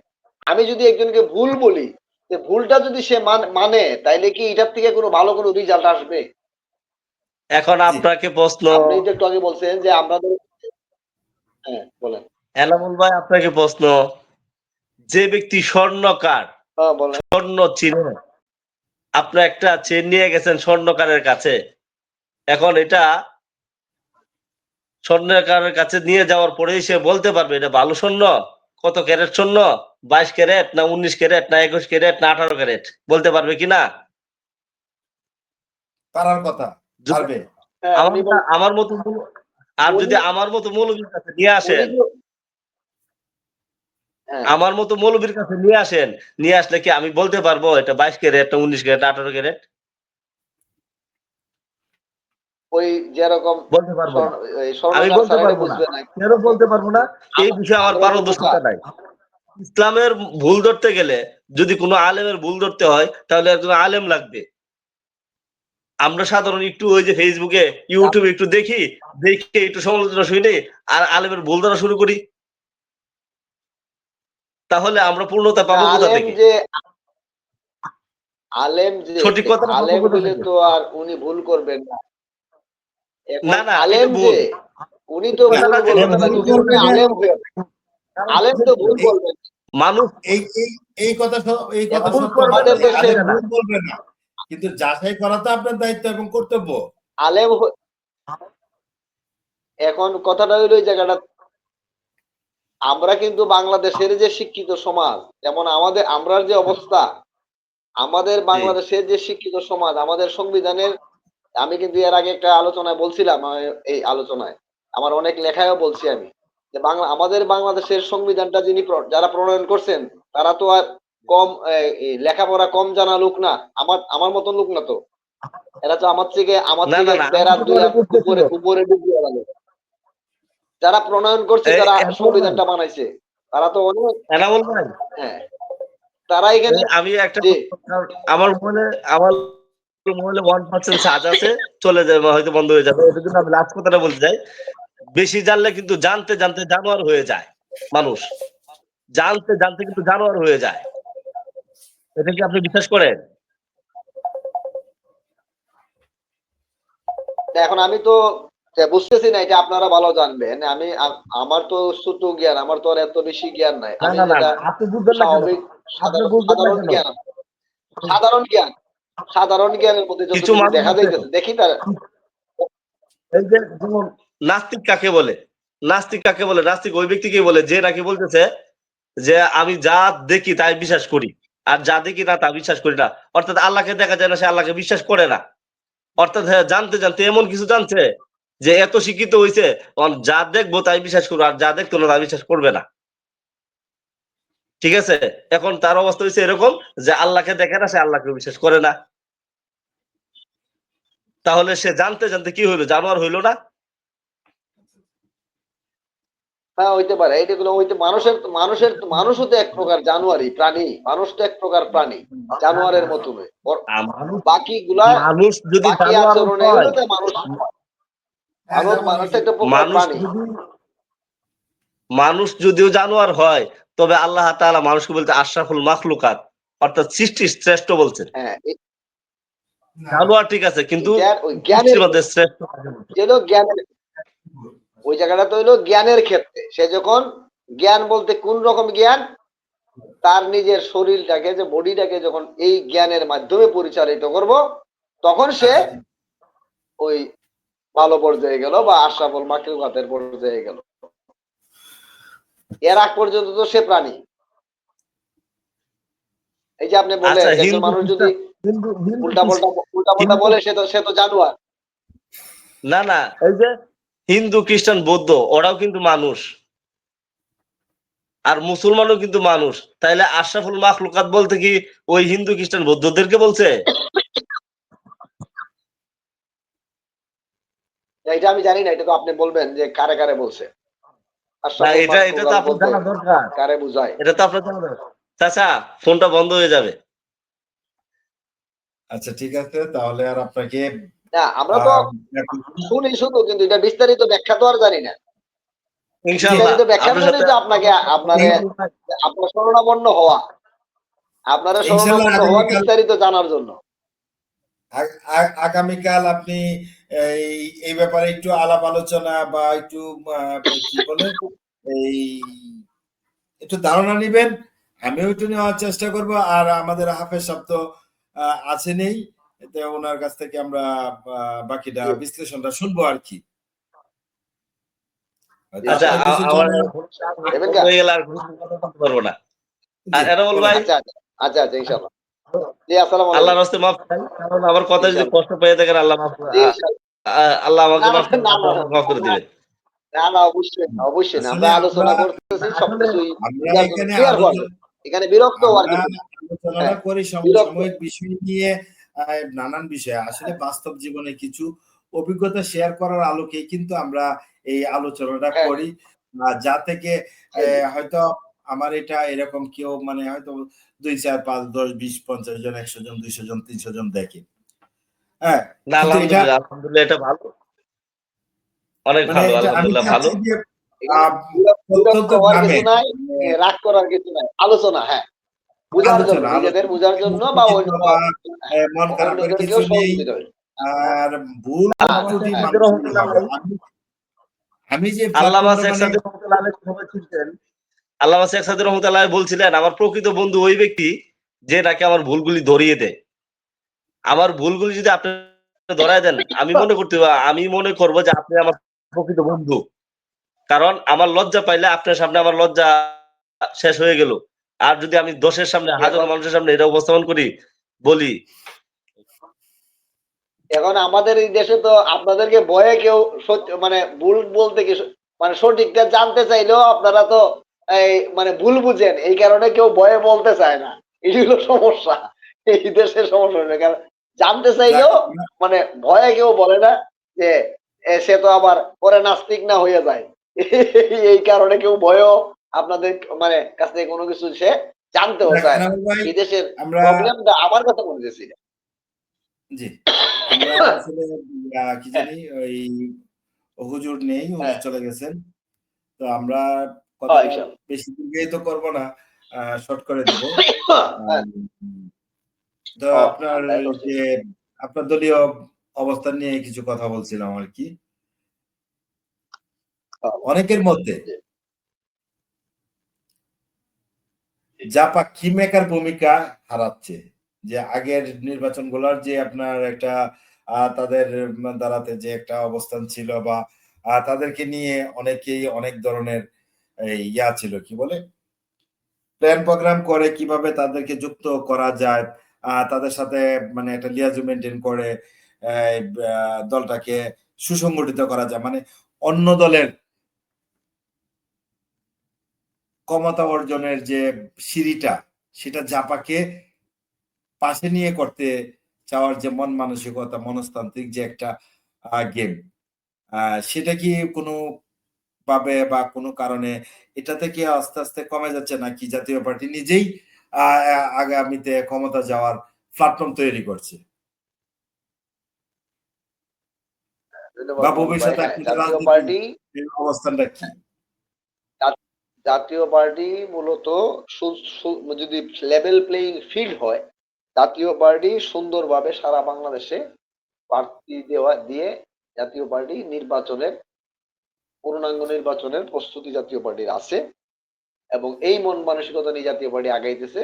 আমি যদি একজনকে ভুল বলি, যে ভুলটা যদি সে মানে তাইলে কি এটার থেকে কোনো ভালো কোনো রেজাল্ট আসবে? এখন জি, আপনাকে প্রশ্ন, আপনি তো একটু আগে বলছেন যে আমাদের হ্যাঁ বলেন। এনামুল ভাই আপনাকে প্রশ্ন, যে ব্যক্তি স্বর্ণকার, হ্যাঁ বলেন। স্বর্ণ চিনে, আপনি একটা চেন নিয়ে গেছেন স্বর্ণকারের কাছে। এখন এটা স্বর্ণকারের কাছে নিয়ে যাওয়ার পরেই সে বলতে পারবে এটা ভালো স্বর্ণ, কত ক্যারেট স্বর্ণ, 22 ক্যারেট না 19 ক্যারেট না 21 ক্যারেট না 18 ক্যারেট, বলতে পারবে কিনা? পারার কথা, পারবে। হ্যাঁ উনি আমার মতো আর যদি উনি আমার মতো মৌলবীর কাছে নিয়ে উনি আসেন, তো হ্যাঁ আমার মতো মৌলবীর কাছে নিয়ে আসেন, নিয়ে আসলে কি আমি বলতে পারবো এটা 22 ক্যারেট না 19 ক্যারেট 18 ক্যারেট? ওই যেরকম বলতে পারবো না। আমি স্বর্ণকার বলতে ছাড়া এটা পারবো না। বুঝবে না। কেন বলতে পারবো না? এই বিষয়ে আমার আমরা তো বোকা। পারদর্শিতা নাই। ইসলামের ভুল ধরতে গেলে যদি কোনো আলেমের ভুল ধরতে হয় তাহলে একজন আলেম লাগবে। আমরা সাধারণ একটু ওই যে ফেসবুকে, ইউটিউবে একটু দেখি, দেখে একটু সমালোচনা শুনি আর আলেমের ভুল ধরা শুরু করি। তাহলে আমরা পূর্ণতা পাবো কোথা আলেম থেকে? যে আলেম যে সঠিক কথাটা পাবো আলেম কোথা হইলে থেকে? তো আর উনি ভুল করবেন না। এখন না, না, এটা আলেম ভুল। যে উনি তো ভুল কথাটা যে আলেম বলবেন না ভুল যদি করবে উনি না। আলেম হয়ে কারণ আলেম তো ভুল এই বলবেন। মানুষ এই এই এই কথা এই কথা এখন ভুল সত্য করবে আমাদের ভাই, না তা দেশের আলেম বলছে না। ভুল বলবে না, কিন্তু যাচাই করা তো আপনার দায়িত্ব এবং কর্তব্য। আলেম এখন কথাটা হইলো এই জায়গাটা আমরা কিন্তু বাংলাদেশের যে শিক্ষিত সমাজ যেমন আমরার যে অবস্থা আমাদের জি, বাংলাদেশের যে শিক্ষিত সমাজ আমাদের সংবিধানের আমি কিন্তু এর আগে একটা আলোচনায় বলছিলাম এই আলোচনায় আমার অনেক লেখায়ও বলছি আমি যে আমাদের বাংলাদেশের সংবিধানটা যারা প্রণয়ন করছেন তারা তো আর কম এই লেখাপড়া কম জানা লোক না আমার মতন লোক না তো এরা তো আমার না, না, থেকে না, আমি প্যারা তো দুই মনে করতেছিল উপরে উপরে ডুবিয়ে গেল যারা প্রণয়ন করছে যারা এনামুল ভাই, সংবিধানটা বানাইছে তারা তো অনেক এনামুল ভাই, হ্যাঁ তারা এখানে আমি একটা যে আমার আমার মোবাইলে 1% চার্জ আছে, চলে যাবে হয়তো বন্ধ হয়ে যাবে। এর জন্য আমি লাস্ট কথাটা বলতে চাই। বেশি জানলে কিন্তু জানতে জানতে জানোয়ার হয়ে যায় মানুষ, জানতে জানতে কিন্তু জানোয়ার হয়ে যায়। এটা কি আপনি বিশ্বাস করেন? এখন আমি তো বুঝতেছি না, এটা আপনারা ভালো জানবেন। আমার তো ছোট জ্ঞান, আমার তো আর এত বেশি জ্ঞান নাই। না আমি না না যেটা না, আপনি বুঝবেন না কেন? স্বাভাবিক আপনি বুঝবেন না সাধারণ কেন? জ্ঞান, সাধারণ জ্ঞান, সাধারণ জ্ঞানের মধ্যে কিছু যতটুকু মানুষ দেখা আছে, যাইতেছে দেখি তার। এই যে যেমন নাস্তিক কাকে বলে? নাস্তিক কাকে বলে? নাস্তিক ওই ব্যক্তিকে বলে যে নাকি বলতেছে যে আমি যা দেখি তাই বিশ্বাস করি, আর যা দেখি না তা বিশ্বাস করি না। অর্থাৎ আল্লাহকে দেখা যায় না, সে আল্লাহকে বিশ্বাস করে না। অর্থাৎ হ্যাঁ, জানতে জানতে এমন কিছু জানছে যে এত শিক্ষিত হইছে, যা দেখবো তাই বিশ্বাস করবো, আর যা দেখতো না তা বিশ্বাস করবে না। ঠিক আছে? এখন তার অবস্থা হইছে এরকম যে আল্লাহকে দেখে না, সে আল্লাহকে বিশ্বাস করে না। তাহলে সে জানতে জানতে কি হইলো? জানোয়ার হইলো না? হ্যাঁ, হইতে পারে। এইগুলো হইতে মানুষও তো এক প্রকার জানোয়ারই প্রাণী। মানুষ তো এক প্রকার প্রাণী, জানোয়ারের মতো নয়। মানুষ, বাকিগুলা মানুষ যদি বাকি জানোয়ার আচরণ হয়, এগুলো তো মানুষ মানুষ তো একটা প্রকার মানুষ প্রাণী। যদি, মানুষ যদিও জানোয়ার হয়, তবে আল্লাহ তাআলা মানুষকে বলতে আশরাফুল মাখলুকাত, অর্থাৎ সৃষ্টির শ্রেষ্ঠ বলছেন। হ্যাঁ, জানোয়ার ঠিক আছে, কিন্তু এটার ওই জ্ঞানের সৃষ্টির মধ্যে শ্রেষ্ঠ কাকে বলছেন? যেন জ্ঞানের ওই জায়গাটা তো হইলো জ্ঞানের ক্ষেত্রে। সে যখন জ্ঞান বলতে কোন রকম জ্ঞান, তার নিজের শরীরটাকে, যে বডিটাকে যখন এই জ্ঞানের মাধ্যমে পরিচালিত করব, তখন সে ওই ভালো পর্যায়ে গেল বা আশরাফুল মাখলুকাতের পর্যায়ে গেল। এর আগ পর্যন্ত তো সে প্রাণী। এই যে আপনি বললেন আচ্ছা, যে একজন হিন্দু মানুষ যদি খ্রিস্টান, হিন্দু হিন্দু উল্টা পাল্টা উল্টা পাল্টা হিন্দু বলে, সে তো জানোয়ার। না না, এই যে হিন্দু খ্রিস্টান বৌদ্ধ ওরাও কিন্তু মানুষ, আর মুসলমানও কিন্তু মানুষ। তাইলে আশরাফুল মাখলুকাত বলতে কি ওই হিন্দু খ্রিস্টান বৌদ্ধদেরকে বলছে? এটা আমি জানি না, এটা তো আপনি বলবেন যে কারে কারে বলছে। না, আশরাফুল এটা এটা তো মাখলুকাত আপনার বলতে জানা দরকার। কারে বুঝায়? এটা তো আপনার জানা দরকার। চাচা, ফোনটা বন্ধ হয়ে যাবে। আচ্ছা, ঠিক আছে, তাহলে আর আপনাকে না, আমরা তো শুনি শুধু, কিন্তু এটা বিস্তারিত ব্যাখ্যা তো আর জানি না। ইনশাআল্লাহ বিস্তারিত ব্যাখ্যার আপনার সাথে জন্যই তো আপনার শরণাপন্ন হওয়া, ইনশাল্লাহ আগামীকাল, বিস্তারিত জানার জন্য। আগামীকাল আপনি এই এই ব্যাপারে একটু আলাপ আলোচনা বা একটু কি বলে এই একটু ধারণা নিবেন, আমিও একটু নেওয়ার চেষ্টা করব। আর আমাদের হাফেজ সাহেব তো আছে নেই, এতে ওনার কাছ থেকে আমরা বাকিটা বিশ্লেষণটা শুনবো আর কি। আচ্ছা, আপনার কিছু আমার জানার দেবেন কা? হয়ে গেলে আর কোনো কথা বলতে পারবো না। জি আর এনামুল বলেন। ভাই, আচ্ছা আচ্ছা আচ্ছা আচ্ছা, ইনশাল্লাহ। জি, আসসালামু আল্লাহর আলাইকুম। রাস্তে মাফ চাই, কারণ আমার কথা যদি ইনশাল্লাহ। কষ্ট পেয়ে থাকেন, আল্লাহ মাফ, জি, ইনশাল্লাহ। আল্লাহ আমাকে না না মাফ করবেন, না আপনি না আমাকে মাফ করে না দিবেন। না না, অবশ্যই না, অবশ্যই না। আসলে আমরা আমরা আলোচনা করতেছি আসলে সবকিছুই আমরা বুঝার জন্য, এখানে ক্লিয়ার হওয়ার আলোচনা জন্য। এখানে বিরক্ত হওয়ার আমরা কিছু না। আলোচনাটা হ্যাঁ, করি বিরক্ত। সমসাময়িক বিষয় নিয়ে, নানান বিষয় আসলে বাস্তব জীবনে কিছু অভিজ্ঞতা শেয়ার করার আলোকে কিন্তু আমরা এই আলোচনাটা হ্যাঁ, করি, যা থেকে জি, জি। হয়তো আমার এটা এরকম কেউ মানে হয়তো 2 4 5 10 20 50 জন 100 জন 200 জন 300 জন দেখে, হ্যাঁ, না, কিন্তু এটা আলহামদুলিল্লাহ, আলহামদুলিল্লাহ, এটা ভালো, অনেক মানে ভালো, এটা আমি আলহামদুলিল্লাহ ভালো। চাচ্ছি যে এখানে আহ, বিরক্ত প্রত্যন্ত হওয়ার গ্রামে কিছু নাই, মানে রাগ করার কিছু নাই। আলোচনা, হ্যাঁ, বুঝার জন্য, আলোচনা নিজেদের আলোচনা বুঝার জন্য বা উত্তেজিত বা মন খারাপের অন্যদেরকেও কিছু নেই। সহযোগিতা করে। আর ভুল হ্যাঁ, ত্রুটি হ্যাঁ। মানুষেরই হবে। আমি আমি যে আল্লামা প্ল্যাটফর্মটা শেখ মানে সাদী রহমাতুল্লাহ আলাইহি সবাই চিনতেন। আল্লামা শেখ সাদী রহমাতুল্লাহ আলাইহি বলছিলেন, আমার প্রকৃত বন্ধু ওই ব্যক্তি যে নাকি আমার ভুলগুলি ধরিয়ে দেয়। আমার ভুলগুলি যদি আপনি ধরায় দেন, আমি মনে করব যে আপনি আমার প্রকৃত বন্ধু। কারণ আমার লজ্জা পাইলে আপনার সামনে আমার লজ্জা শেষ হয়ে গেল। আর যদি আমি দোষের সামনে, হাজারো এখন মানুষের সামনে এটা উপস্থাপন করি, বলি, এখন আমাদের এই দেশে তো আপনাদেরকে ভয়ে কেউ সত্য মানে ভুল বলতে কি, মানে সঠিকটা জানতে চাইলেও আপনারা তো এই মানে ভুল বুঝেন, এই কারণে কেউ ভয়ে বলতে চায় না। এটি হলো সমস্যা, এই দেশের সমস্যা হলো। কারণ জানতে যাক চাইলেও মানে ভয়ে কেউ বলে না যে সে তো আবার পরে নাস্তিক না হয়ে যায়। এই কারণে কেউ ভয়েও আপনাদের মানে কাছ থেকে কোনো কিছু সে জানতেও যাক চায় না। এনামুল ভাই, এই দেশের আমরা প্রবলেমটা আমার কথা বলতেছি। জি আমরা আসলে কি জানি ওই হুজুর নেই, হুজুর হ্যাঁ, চলে গেছেন। তো আমরা কথাটা ইনশাআল্লাহ। বেশি দীর্ঘায়িত করব না, শর্ট করে দিব। হ্যাঁ, আম তো ও আপনার আল্লাহ করছে। যে আপনার দলীয় অবস্থান নিয়ে কিছু কথা বলছিলাম আরকি। অনেকের মধ্যে জি, জি। জাপা কিংমেকার ভূমিকা হারাচ্ছে। যে আগের নির্বাচনগুলোর যে আপনার একটা তাদের দ্বারাতে যে একটা অবস্থান ছিল বা তাদেরকে নিয়ে অনেকেই অনেক ধরনের ছিল, কি বলে? প্ল্যান প্রোগ্রাম করে কিভাবে তাদেরকে যুক্ত করা যায়, তাদের সাথে মানে একটা লিয়াজু মেইনটেইন করে দলটাকে সুসংগঠিত করা যায়। মানে অন্য দলের ক্ষমতা অর্জনের যে সিঁড়িটা, সেটা জাপাকে পাশে নিয়ে করতে চাওয়ার যে মন মানসিকতা, মনস্তান্ত্রিক যে একটা গেম, সেটা কি কোনো ভাবে বা কোনো কারণে এটা থেকে আস্তে, আস্তে কমে যাচ্ছে নাকি জাতীয় পার্টি নিজেই আ আ আগামীতে ক্ষমতা যাওয়ার প্ল্যাটফর্ম তৈরি করছে? ধন্যবাদ বা মোহাম্মদ ভাই। ভবিষ্যতে হ্যাঁ, আপনাদের জাতীয় রাজনীতি পার্টি এর অবস্থানটা কি? জাতীয় পার্টি মূলত যদি লেভেল প্লেইং ফিল্ড হয়, জাতীয় পার্টি সুন্দরভাবে সারা বাংলাদেশে প্রার্থী দিয়ে জাতীয় পার্টি পূর্ণাঙ্গ নির্বাচনের প্রস্তুতি জাতীয় পার্টির আছে এবং এই মন মানসিকতা নিয়ে জাতীয় পার্টি আগাইতেছে।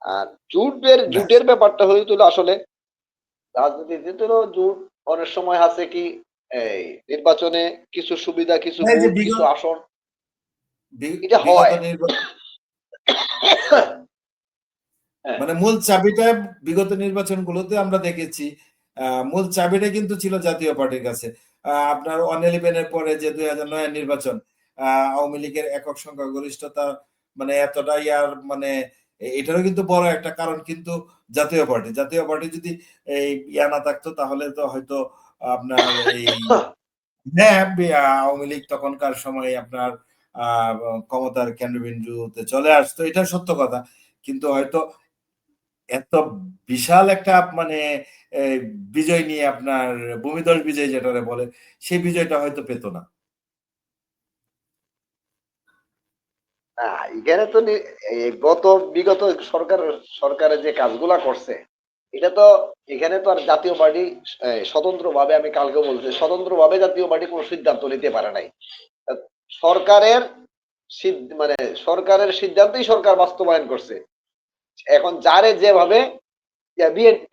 আর না, জুটের ব্যাপারটা হয়ে আসলে রাজনীতিতে তো জুট অনেক সময় আছে কি, এই নির্বাচনে কিছু সুবিধা, কিছু এই যে ভোট, কিছু আসন, এটা বিগত হয়। নির্বাচন হ্যাঁ, মানে মূল চাবিটা বিগত নির্বাচনগুলোতে আমরা দেখেছি। মূল চাবিটা কিন্তু ছিল জাতীয় পার্টির কাছে। আপনার 111 এর পরে যে 2009 এর নির্বাচন, আওয়ামী লীগের একক সংখ্যাগরিষ্ঠতা মানে এতটাই আর মানে এটারও কিন্তু বড় একটা কারণ কিন্তু জাতীয় পার্টি। জাতীয় পার্টি যদি এই না থাকতো তাহলে তো হয়তো আপনার এই হ্যাঁ, আওয়ামী লীগ তখনকার সময়ে আপনার আ ক্ষমতার কেন্দ্রবিন্দুতে চলে আসতো। এটা সত্য কথা। কিন্তু হয়তো এত বিশাল একটা মানে এ বিজয় নিয়ে আপনার ভূমিধস বিজয় যেটারে বলে, সেই বিজয়টা হয়তো পেত না। না, এখানে তো এই বিগত সরকারের যে কাজগুলা করছে, এটা তো এখানে তো আর জাতীয় পার্টি স্বতন্ত্রভাবে, আমি কালকেও বলছি, স্বতন্ত্রভাবে জাতীয় পার্টি কোনো সিদ্ধান্ত নিতে পারে নাই। আহ, সরকারের মানে সরকারের সিদ্ধান্তই সরকার বাস্তবায়ন করছে। এখন যারে যেভাবে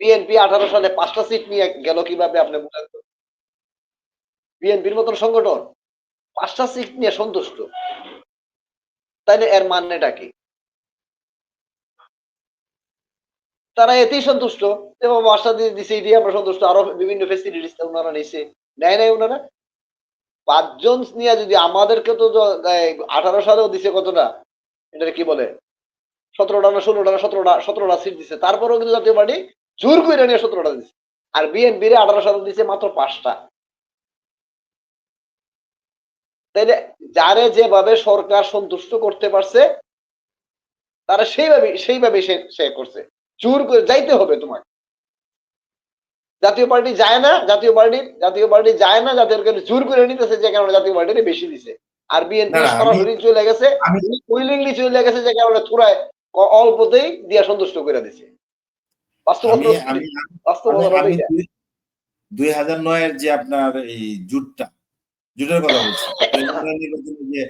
বিএনপি 18 সালে 5টা সিট নিয়ে গেল কিভাবে আপনি বলেন তো? বিএনপির মতন সংগঠন 5টা সিট নিয়ে সন্তুষ্ট, তাইলে এর মানেটা কি? তারা এতেই সন্তুষ্ট এবং বাসা দিয়ে দিছে, এটাই আমরা সন্তুষ্ট। আরো বিভিন্ন ফেসিলিটিস ওনারা নিছে, নেয় নাই ওনারা? 5 জন নিয়ে যদি আমাদেরকে তো 18 সালেও দিছে কতটা, এটা কি বলে, 17টা না 16টা না 17টা সিট দিছে, তারপরেও কিন্তু জাতীয় পার্টি জোর করে নিয়ে 17টা দিছে। আর বিএনপি 18 সালে দিছে মাত্র 5টা। তাইলে যারে যেভাবে সরকার সন্তুষ্ট করতে পারছে, তারা সেইভাবে সে করছে। জোর করে যাইতে হবে তোমাকে। জাতীয় পার্টি যায় না, জাতীয় পার্টি জোর করে নিতেছে, যে কারণে জাতীয় পার্টি বেশি দিছে। আর না, বিএনপি না সরাসরি চলে গেছে, আমি উইলিংলি চলে গেছে, যে কারণে থোড়ায় অল্পতেই দিয়া সন্তুষ্ট করে দিছে। আমি বাস্তবতা আমি আমি বাস্তবতা আমি এইটা। 2009 এর যে আপনার এই জোটের কথা বলছি। 2009 নির্বাচনে যে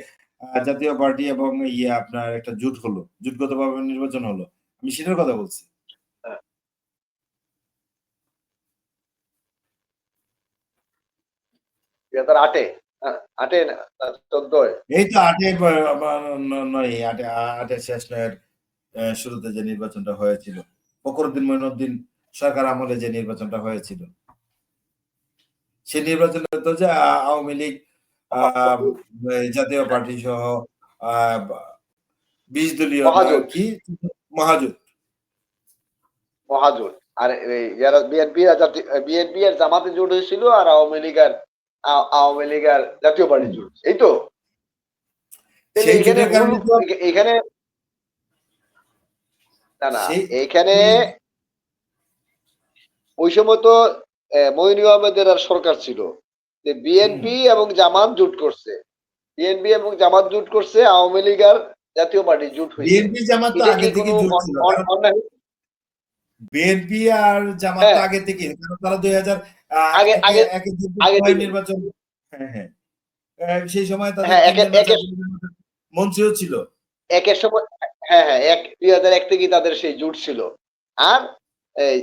জাতীয় পার্টি এবং আপনার একটা জোট হলো। জোটগতভাবে নির্বাচন হলো। আমি সেটার কথা বলছি। হ্যাঁ, 2008 হ্যাঁ, 8 না 14 এই তো ৮ এ আমার নয় ৮ এর শেষ নয়, শুরুতে যে নির্বাচনটা হয়েছিল। ফখরুদ্দিন মঈনুদ্দিন সরকার আমলে যে নির্বাচনটা হয়েছিল। সেই নির্বাচনে তো যে আওয়ামী লীগ, আ জাতীয় পার্টি সহ আ ২০ দলীয় মহাজোট কি মহাজোট। মহাজোট। আর এই যারা বিএনপি আর জামাতে জোট হয়েছিল, আর আওয়ামী লীগ আর জাতীয় পার্টি জোট, এই তো। তাহলে সেই এখানে জোটের মূল, কারণে তো এখানে না, না, সেই এইখানে সেই ওই সময় তো মইনু আহমেদের আর সরকার ছিল। যে বিএনপি এবং জামাত জোট করছে, বিএনপি এবং জামাত জোট করছে, আওয়ামী লীগ আর জাতীয় পার্টি জোট হয়েছে। বিএনপি জামাত তো এটা আগে কি থেকে কোনো জোট ছিল, কারণ অন্যায়? বিএনপি আর জামাত তো হ্যাঁ, আগে থেকে, কারণ তারা 2000 আগে একে আগে একে আগে থেকে নির্বাচন। হ্যাঁ হ্যাঁ, সেই সময় তাদের হ্যাঁ, তিনজন না চারজনের মন্ত্রীও ছিল। একের সময় হ্যাঁ হ্যাঁ 2001 থেকেই তাদের সেই জোট ছিল। আর এই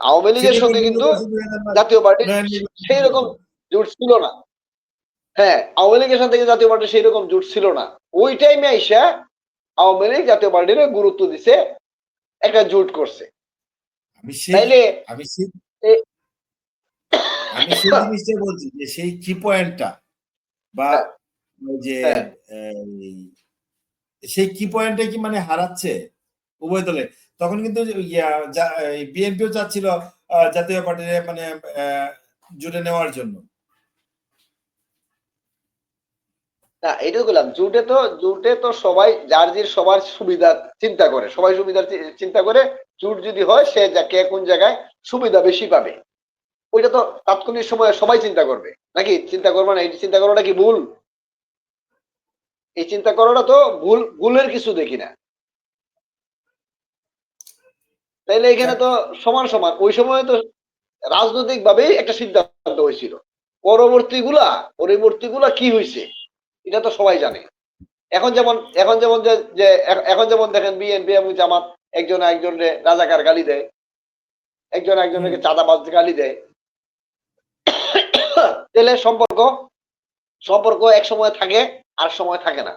আওয়ামী লীগের সেটা সঙ্গে কন্টিনিউ কিন্তু করছে 2009 জাতীয় পার্টির নির্বাচন সেই পর্যন্ত। রকম জোট ছিল না। হ্যাঁ, আওয়ামী লীগের সাথে জাতীয় পার্টির সেই রকম জোট ছিল না। ওই টাইমে আইসা আওয়ামী লীগ জাতীয় পার্টির গুরুত্ব দিছে, একটা জোট করছে। আমি সেই তাইলে আমি সেই এ- আমি সেই জিনিসটাই বলছি যে সেই কি পয়েন্টটা বা হ্যাঁ ওই যে হ্যাঁ এই, সেই কি পয়েন্টটা কি মানে হারাচ্ছে উভয় দলে। তখন কিন্তু বিএনপিও চাচ্ছিল জাতীয় পার্টির মানে জুটে নেওয়ার জন্য। না, এটাই বললাম, জোটে তো সবাই যার যে সবার সুবিধা চিন্তা করে, সবাই সুবিধার চিন্তা করে। জোট যদি হয়, সে কে কোন জায়গায় সুবিধা বেশি পাবে, ওইটা তো তাৎক্ষণিক সময়ে সবাই চিন্তা করবে, নাকি চিন্তা করবে না? এই চিন্তা করাটা কি ভুল? এই চিন্তা করাটা তো ভুলের কিছু দেখি না। তাইলে এখানে তো সমান সমান ওই সময় তো রাজনৈতিক ভাবেই একটা সিদ্ধান্ত হয়েছিল। পরবর্তীগুলা কি হয়েছে এটা তো সবাই জানে। এখন যেমন দেখেন বিএনপি এবং জামাত একজন একজনকে রাজাকার গালি দেয়, একজন একজনকে চাঁদাবাজ গালি দেয়। তাহলে সম্পর্ক এক সময় থাকে, আর সময় থাকে না।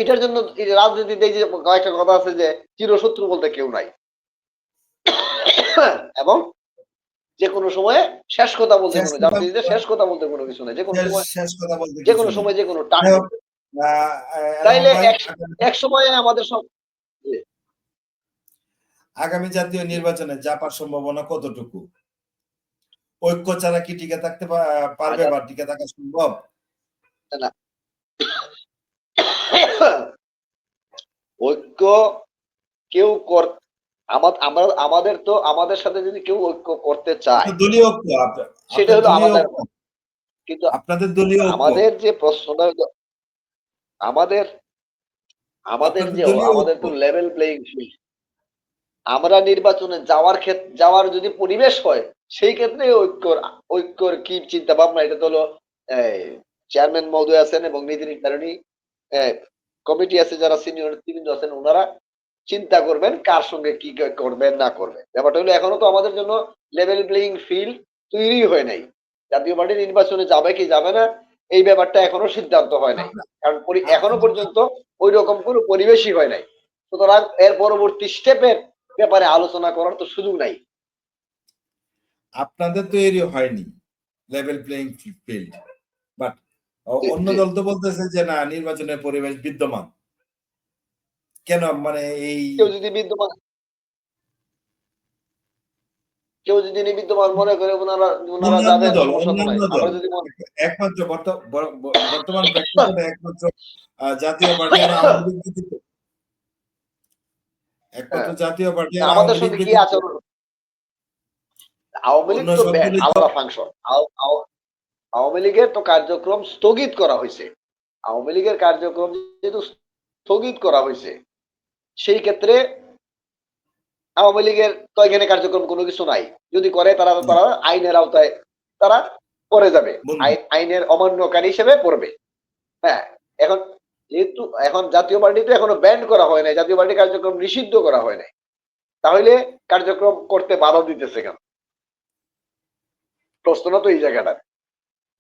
এটার জন্য রাজনীতিতে যে কয়েকটা কথা আছে যে চিরশত্রু বলতে কেউ নাই, এবং যে কোনো সময়ে শেষ কথা বলতে কোনো রাজনীতিতে শেষ কথা বলতে কোনো কিছু নাই। যে কোনো সময় শেষ কথা বলতে যে কিছু কোনো নেই। সময় যে কোনো টান। যাই হোক, এনামুল তাইলে ভাই, এক সময়ে আমাদের সব আগামী জাতীয় নির্বাচনে যাবার সম্ভাবনা কতটুকু? ঐক্য ছাড়া কি টিকে থাকতে পারবে বা টিকে থাকা সম্ভব? না, ঐক্য কেউ আমাদের তো আমাদের সাথে যদি কেউ ঐক্য করতে চায়, দলীয় ঐক্য, সেটা আপনার হলো দলীয় আমাদের ঐক্য, মত। কিন্তু আপনাদের দলীয় ঐক্য, আমাদের যে প্রশ্নটা হলো, আমাদের আমাদের আপনাদের যে দলীয় আমাদের ঐক্য। তো লেভেল প্লেইং ফিল্ড। আমরা নির্বাচনে যাওয়ার যদি পরিবেশ হয়, সেই ক্ষেত্রে ঐক্যর কি চিন্তা ভাবনা, এটা তো হলো চেয়ারম্যান মহোদয় আছেন এবং নীতি নির্ধারণী কমিটি আছে, যারা সিনিয়র নেতৃবৃন্দ আছেন, ওনারা চিন্তা করবেন কার সঙ্গে কি করবেন না করবেন। ব্যাপারটা হলো এখনো তো আমাদের জন্য লেভেল প্লেইং ফিল্ড তৈরি হয় নাই। জাতীয় পার্টি নির্বাচনে যাবে কি যাবে না, এই ব্যাপারটা এখনো সিদ্ধান্ত হয় নাই। কারণ এখনো পর্যন্ত ওই রকম কোনো পরিবেশই হয় নাই। সুতরাং এর পরবর্তী স্টেপের ব্যাপারে আলোচনা করার তো সুযোগ নাই। আপনাদের তৈরি হয়নি লেভেল প্লেইং ফিল্ড, বাট অন্য দল তো বলতেছে যে না, নির্বাচনের পরিবেশ বিদ্যমান। কেন মানে এই কেউ যদি বিদ্যমান কেউ যদি বিদ্যমান মনে করে ওনারা অন্যান্য যাবেন, দল, সমস্যা তো নাই। অন্যান্য দল আমরা যদি একমাত্র বর্তমান প্রেক্ষাপটে একমাত্র জাতীয় পার্টি আর আওয়ামী লীগ ব্যতীত, একমাত্র হ্যাঁ, জাতীয় পার্টি আর আমাদের আওয়ামী লীগ সঙ্গে কি ব্যতীত আচরণ? আওয়ামী লীগ অন্য তো ব্যান, সবগুলি আলাদা ফাংশন। আওয়ামী লীগের তো কার্যক্রম স্থগিত করা হয়েছে। আওয়ামী লীগের কার্যক্রম যেহেতু স্থগিত করা হয়েছে, সেই ক্ষেত্রে আওয়ামী লীগের তো এখানে কার্যক্রম কোনো কিছু নাই। যদি করে তারা আইনের আওতায় তারা করে যাবে, বন্ধু। আইনের অমান্যকারী হিসেবে পড়বে। হ্যাঁ, এখন যেহেতু এখন জাতীয় পার্টি তো এখনো ব্যান করা হয় নাই, জাতীয় পার্টি কার্যক্রম নিষিদ্ধ করা হয় নাই, তাহলে কার্যক্রম করতে বাধা দিতেছে কেন? প্রশ্নটা তো এই জায়গাটা,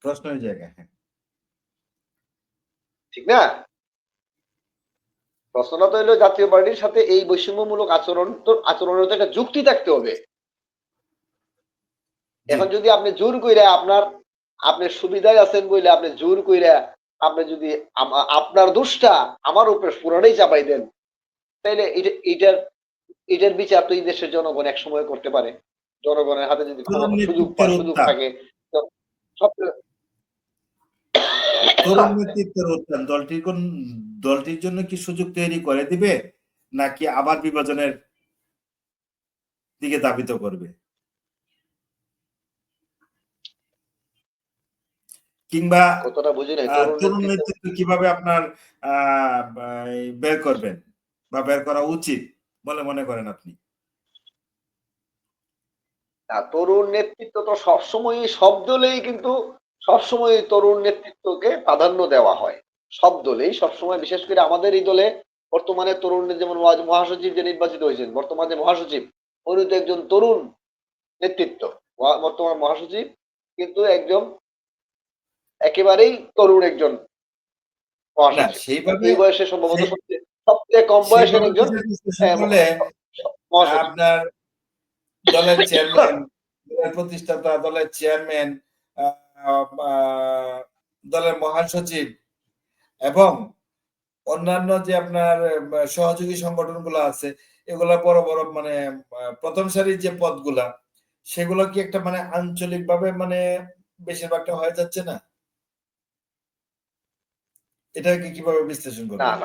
প্রশ্নের জায়গায়, হ্যাঁ। ঠিক না? প্রশ্নটা তো হলো জাতীয় পার্টির সাথে এই বৈষম্যমূলক আচরণের তো একটা যুক্তি থাকতে হবে। এখন যদি আপনি জোর কইরা আপনি সুবিধায় আছেন বলে আপনি জোর কইরা আপনি যদি আপনার দোষটা আমার উপরে পুরোটাই চাপাই দেন, তাইলে এটার বিচার তো এই দেশের জনগণ এক সময় করতে পারে। জনগণের হাতে যদি তরুণ সুযোগ থাকে, তো সব তরুণ নেতৃত্বের উত্থান দলটির জন্য কি সুযোগ তৈরি করে দিবে, নাকি আবার বিভাজনের দিকে ধাবিত করবে? কিংবা কতটা বুঝি নাই তরুণ নেতৃত্ব কিভাবে আপনার বের করবেন বা বের করা উচিত বলে মনে করেন আপনি? তরুণ নেতৃত্ব তো সবসময় সব দলেই কিন্তু সবসময় তরুণ নেতৃত্বকে প্রাধান্য দেওয়া হয়। সব দলেই সবসময়, বিশেষ করে আমাদের এই দলে বর্তমানে তরুণদের, যেমন মহাসচিব যে নির্বাচিত হয়েছেন, বর্তমানে মহাসচিব উনি তো একজন তরুণ নেতৃত্ব। বর্তমান মহাসচিব কিন্তু একজন একেবারেই তরুণ একজন না মহাসচিব। সেইভাবে এই বয়সে সম্ভবত সবচেয়ে কম বয়সের একজন করলে মহাসচিব। আপনার দলের চেয়ারম্যান, দলের প্রতিষ্ঠাতা, দলের চেয়ারম্যান, দলের মহাসচিব এবং অন্যান্য যে আপনার সহযোগী সংগঠনগুলো আছে, এগুলা বড় বড় মানে প্রথম সারির যে পদগুলা, সেগুলো কি একটা মানে আঞ্চলিকভাবে মানে বেশিরভাগটা হয়ে যাচ্ছে না? এটাকে কিভাবে বিশ্লেষণ না করবেন?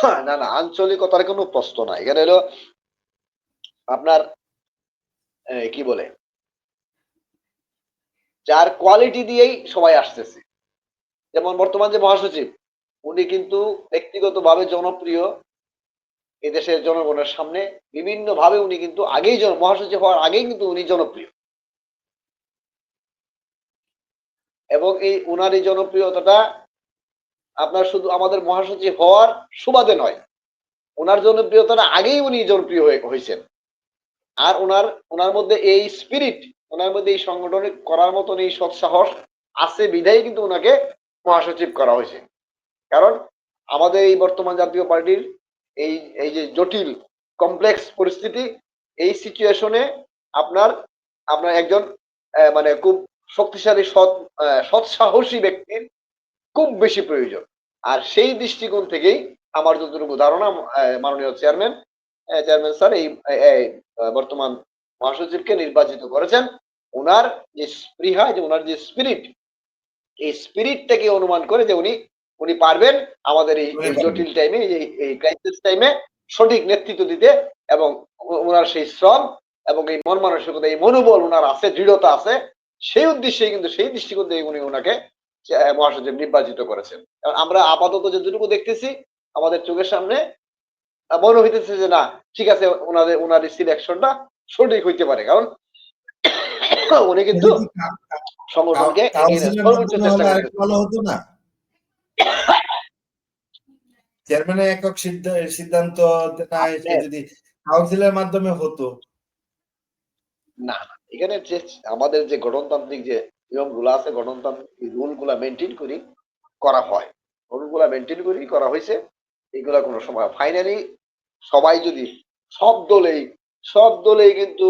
না না না, আঞ্চলিকতার কোনো প্রশ্ন নাই। এখানে হলো আপনার কি বলে, যার কোয়ালিটি দিয়েই সবাই আসতেছে। যেমন বর্তমান যে মহাসচিব, উনি কিন্তু ব্যক্তিগতভাবে জনপ্রিয় এদেশের জনগণের সামনে। বিভিন্ন ভাবে উনি কিন্তু আগেই মহাসচিব হওয়ার আগেই কিন্তু উনি জনপ্রিয়, এবং এই উনার এই জনপ্রিয়তাটা আপনার শুধু আমাদের মহাসচিব হওয়ার সুবাদে নয়, ওনার জনপ্রিয়তাটা আগেই উনি জনপ্রিয় হয়েছেন। আর ওনার ওনার মধ্যে এই স্পিরিট, ওনার মধ্যে এই সংগঠন করার মতন এই সৎসাহস আছে বিধায় কিন্তু ওনাকে মহাসচিব করা হয়েছে। কারণ আমাদের এই বর্তমান জাতীয় পার্টির এই এই যে জটিল কমপ্লেক্স পরিস্থিতি, এই সিচুয়েশনে আপনার আপনার একজন মানে খুব শক্তিশালী সৎসাহসী ব্যক্তির খুব বেশি প্রয়োজন। আর সেই দৃষ্টিকোণ থেকেই আমার যতটুকু ধারণা, মাননীয় চেয়ারম্যান স্যার এই বর্তমান মহাসচিবকে নির্বাচিত করেছেন। ওনার যে স্পৃহা, যে ওনার যে স্পিরিট, এই স্পিরিটটাকে অনুমান করে যে উনি উনি পারবেন আমাদের এই জটিল টাইমে, এই ক্রাইসিস টাইমে সঠিক নেতৃত্ব দিতে। এবং ওনার সেই শ্রম এবং এই মন মানসিকতা, এই মনোবল ওনার আছে, দৃঢ়তা আছে। সেই উদ্দেশ্যে কিন্তু, সেই দৃষ্টিকোণ থেকে উনি ওনাকে মহাসচিব নির্বাচিত করেছেন। আমরা আপাতত যতটুকু দেখতেছি আমাদের চোখের সামনে, মনে হইতেছে যে না, ঠিক আছে, ওনার সিলেকশনটা সঠিক হইতে পারে। কারণ উনি কিন্তু সংগঠনকে সর্বোচ্চ চেষ্টা করতেছেন। ভালো হতো না চেয়ারম্যানের একক সিদ্ধান্ত না এসে যদি কাউন্সিলের মাধ্যমে হতো? না না, এখানে যে আমাদের যে গঠনতান্ত্রিক যে নিয়মগুলো আছে, গঠনতান্ত্রিক রুল গুলা মেনটেন করি করা হয়, রুল গুলা মেনটেন করি করা হয়েছে। এগুলা কোনো সময় ফাইনালি সবাই যদি সব দলেই কিন্তু,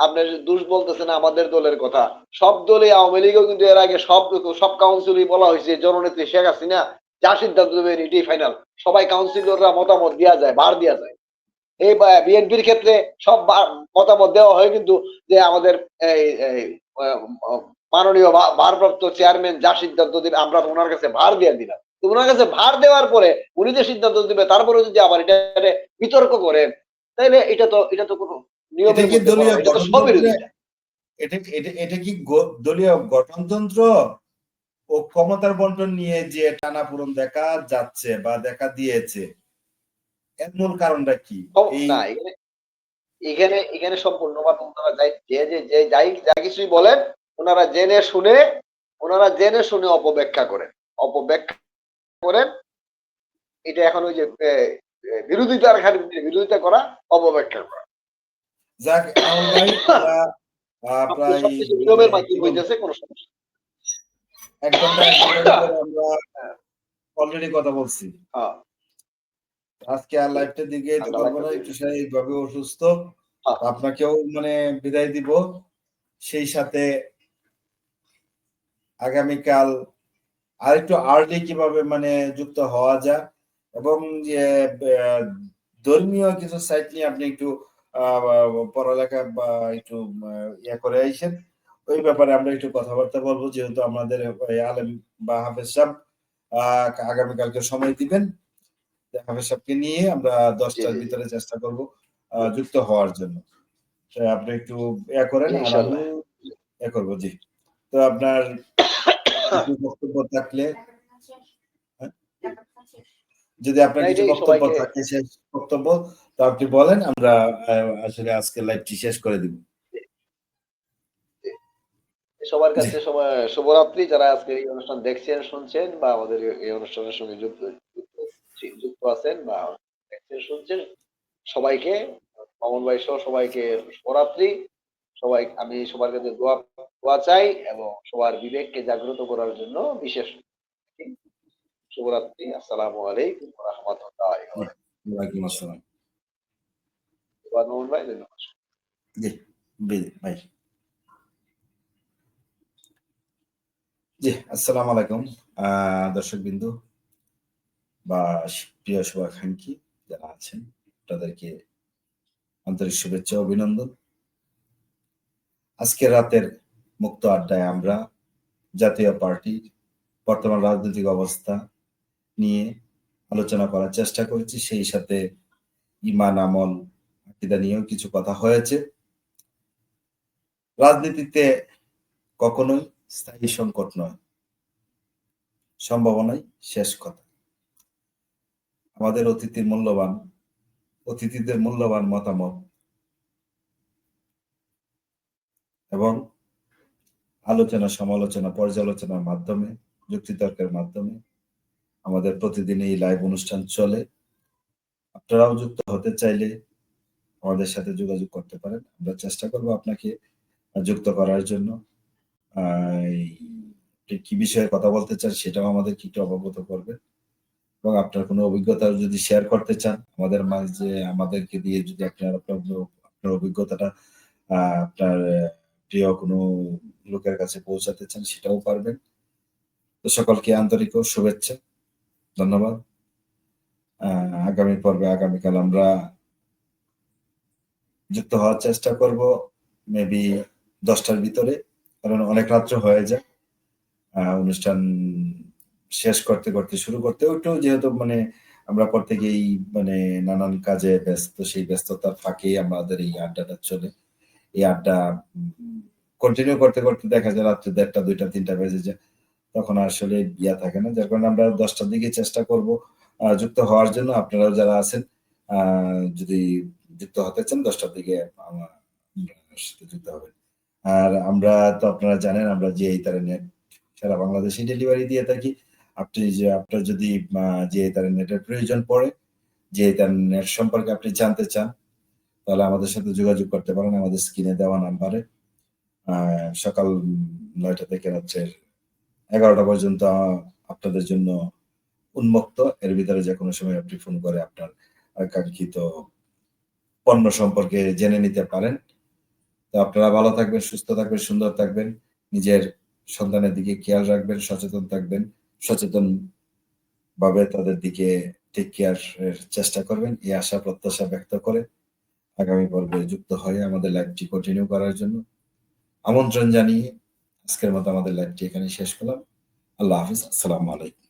আপনার দোষ বলতেছেন আমাদের দলের কথা, সব দলে আওয়ামী লীগও কিন্তু এর আগে সব কাউন্সিলই বলা হয়েছে জননেত্রী শেখ হাসিনা যা সিদ্ধান্ত দেবেন এটাই ফাইনাল। সবাই কাউন্সিলররা মতামত দেওয়া যায়, ভার দেওয়া যায়। এই বিএনপির ক্ষেত্রে সব মতামত দেওয়া হয় কিন্তু, যে আমাদের মাননীয় ভারপ্রাপ্ত চেয়ারম্যান যা সিদ্ধান্ত দিবে আমরা ওনার কাছে ভার দিয়ে দিলাম। তো ওনার কাছে ভার দেওয়ার পরে উনি যে সিদ্ধান্ত দিবে, তারপরে যদি আবার এটা বিতর্ক করেন, তাহলে এটা তো কোনো নিয়মের মধ্যে পড়ে না, এটা তো স্ববিরোধিতা। এটা কি দলীয় গঠনতন্ত্র ও ক্ষমতার বন্টন নিয়ে যে টানাপোড়েন দেখা যাচ্ছে বা দেখা দিয়েছে, এর মূল কারণটা কি? না, এখানে এখানে সম্পূর্ণভাবে ওনারা যাই যা কিছুই বলেন, ওনারা জেনে শুনে অপব্যাখ্যা করেন। এটা এখন ওই যে বিরোধিতা করা, অপব্যাখ্যা করা। যাক এনামুল ভাই, প্রায় নিয়মের মাধ্যমে হইতেছে, কোনো সমস্যা। 1 ঘন্টা 1 ঘন্টার উপরে আমরা অলরেডি কথা বলছি। আজকে আর লাইভটা দিকে তো করবো না, একটু শারীরিকভাবে অসুস্থ। আপনাকেও মানে বিদায় দিব। সেই সাথে আগামীকাল আরেকটু আর্লি কিভাবে মানে যুক্ত হওয়া যায় এবং ধর্মীয় কিছু সাইট নিয়ে আপনি একটু পড়ালেখা বা একটু ইয়ে করে আইসেন, ওই ব্যাপারে আমরা একটু কথাবার্তা বলবো, যেহেতু আমাদের আলেম বা হাফেজ সাহেব আগামীকালকে সময় দিবেন। হাফেজ সাহেবকে নিয়ে আমরা 10টার ভিতরে চেষ্টা করব যুক্ত হওয়ার জন্য। আপনি একটু ইয়ে করেন আর আমি ইয়ে করবো। জি। তো আপনার কিছু বক্তব্য থাকলে, যদি আপনার না, কিছু এটাই বক্তব্য সবাইকে থাকে, শেষ বক্তব্য, তো আপনি বলেন, আমরা আসলে আজকে লাইভটি শেষ করে দিব। সবার জি, কাছে শুভরাত্রি, যারা আজকে এই অনুষ্ঠান দেখছেন, শুনছেন বা আমাদের এই অনুষ্ঠানের সঙ্গে যুক্ত আছেন বা দেখছেন, শুনছেন, সবাইকে, মামুন ভাই সহ সবাইকে শুভরাত্রি। আমি সবার কাছে দোয়া চাই এবং সবার বিবেককে জাগ্রত করার জন্য বিশেষ শুভরাত্রি। আসসালামু আলাইকুম ওয়া রাহমাতুল্লাহি ওয়া জি, বারাকাতুহু। ওয়ালাইকুম আসসালাম। ধন্যবাদ মামুন ভাই, ধন্যবাদ। জি, ভাই। জি, আসসালামু আলাইকুম দর্শক বিন্দু বা প্রিয় শুভাকাঙ্ক্ষী যারা আছেন, তাদেরকে আন্তরিক শুভেচ্ছা ও অভিনন্দন। আজকে রাতের মুক্ত আড্ডায় আমরা জাতীয় পার্টির বর্তমান রাজনৈতিক অবস্থা নিয়ে আলোচনা করার চেষ্টা করেছি। সেই সাথে ইমান, আমল, আকীদা নিয়েও কিছু কথা হয়েছে। রাজনীতিতে কখনোই স্থায়ী সংকট নয়, সম্ভাবনাই শেষ কথা। আমাদের অতিথিদের মূল্যবান মতামত এবং আলোচনা, সমালোচনা, পর্যালোচনার মাধ্যমে, যুক্তিতর্কের মাধ্যমে আমাদের প্রতিদিন এই লাইভ অনুষ্ঠান চলে। আপনারাও যুক্ত হতে চাইলে আমাদের সাথে যোগাযোগ করতে পারেন। আমরা চেষ্টা করব আপনাকে যুক্ত করার জন্য। আপনি কি বিষয়ে কথা বলতে চান সেটাও আমাদেরকে একটু অবগত করবেন, এবং আপনার কোনো অভিজ্ঞতা যদি শেয়ার করতে চান আমাদের মাঝে, আমাদেরকে দিয়ে যদি আপনার অভিজ্ঞতাটা আপনার প্রিয় কোনো লোকের কাছে পৌঁছাতে চান, সেটাও পারবেন। তো সকলকে আন্তরিক ও শুভেচ্ছা, ধন্যবাদ। আগামী পর্বে আগামীকাল আমরা যুক্ত হওয়ার চেষ্টা করব, মেবি 10টার ভিতরে, কারণ অনেক রাত্র হয়ে যায়। অনুষ্ঠান শেষ করতে করতে শুরু করতে একটু, যেহেতু মানে আমরা প্রত্যেকেই মানে নানান কাজে ব্যস্ত, সেই ব্যস্ততার ফাঁকেই আমাদের এই আড্ডাটা চলে। এই আড্ডা কন্টিনিউ করতে করতে দেখা যায় রাত্রে 1:30, 2টা, 3টা বেজে যায়। তখন আসলে ইয়া থাকে না, যার কারণে আমরা 10টার দিকে চেষ্টা করব যুক্ত হওয়ার জন্য। আপনারাও যারা আছেন, যদি যুক্ত হতে চান 10টার দিকে আমার সাথে যুক্ত হবেন। আর আমরা তো, আপনারা জানেন, আমরা যে তার নেট সারা বাংলাদেশে ডেলিভারি দিয়ে থাকি। আপনার যদি যে তার নেটের প্রয়োজন পড়ে, যে তার নেট সম্পর্কে আপনি জানতে চান, তাহলে আমাদের সাথে যোগাযোগ করতে পারেন আমাদের স্ক্রিনে দেওয়া নাম্বারে। সকাল 9টা থেকে রাত্রের 11টা পর্যন্ত আপনাদের জন্য উন্মুক্ত। এর ভিতরে যে কোনো সময় আপনি ফোন করে আপনার কাঙ্ক্ষিত পণ্য সম্পর্কে জেনে নিতে পারেন। তো আপনারা ভালো থাকবেন, সুস্থ থাকবেন, সুন্দর থাকবেন, নিজের সন্তানের দিকে খেয়াল রাখবেন, সচেতন থাকবেন, সচেতন ভাবে তাদের দিকে টেক কেয়ার এর চেষ্টা করবেন, এই আশা প্রত্যাশা ব্যক্ত করে আগামী পর্বে যুক্ত হয়ে আমাদের লাইভটি কন্টিনিউ করার জন্য আমন্ত্রণ জানিয়ে আজকের মতো আমাদের লাইভটি এখানে শেষ করলাম। আল্লাহ হাফিজ, আসসালামু আলাইকুম।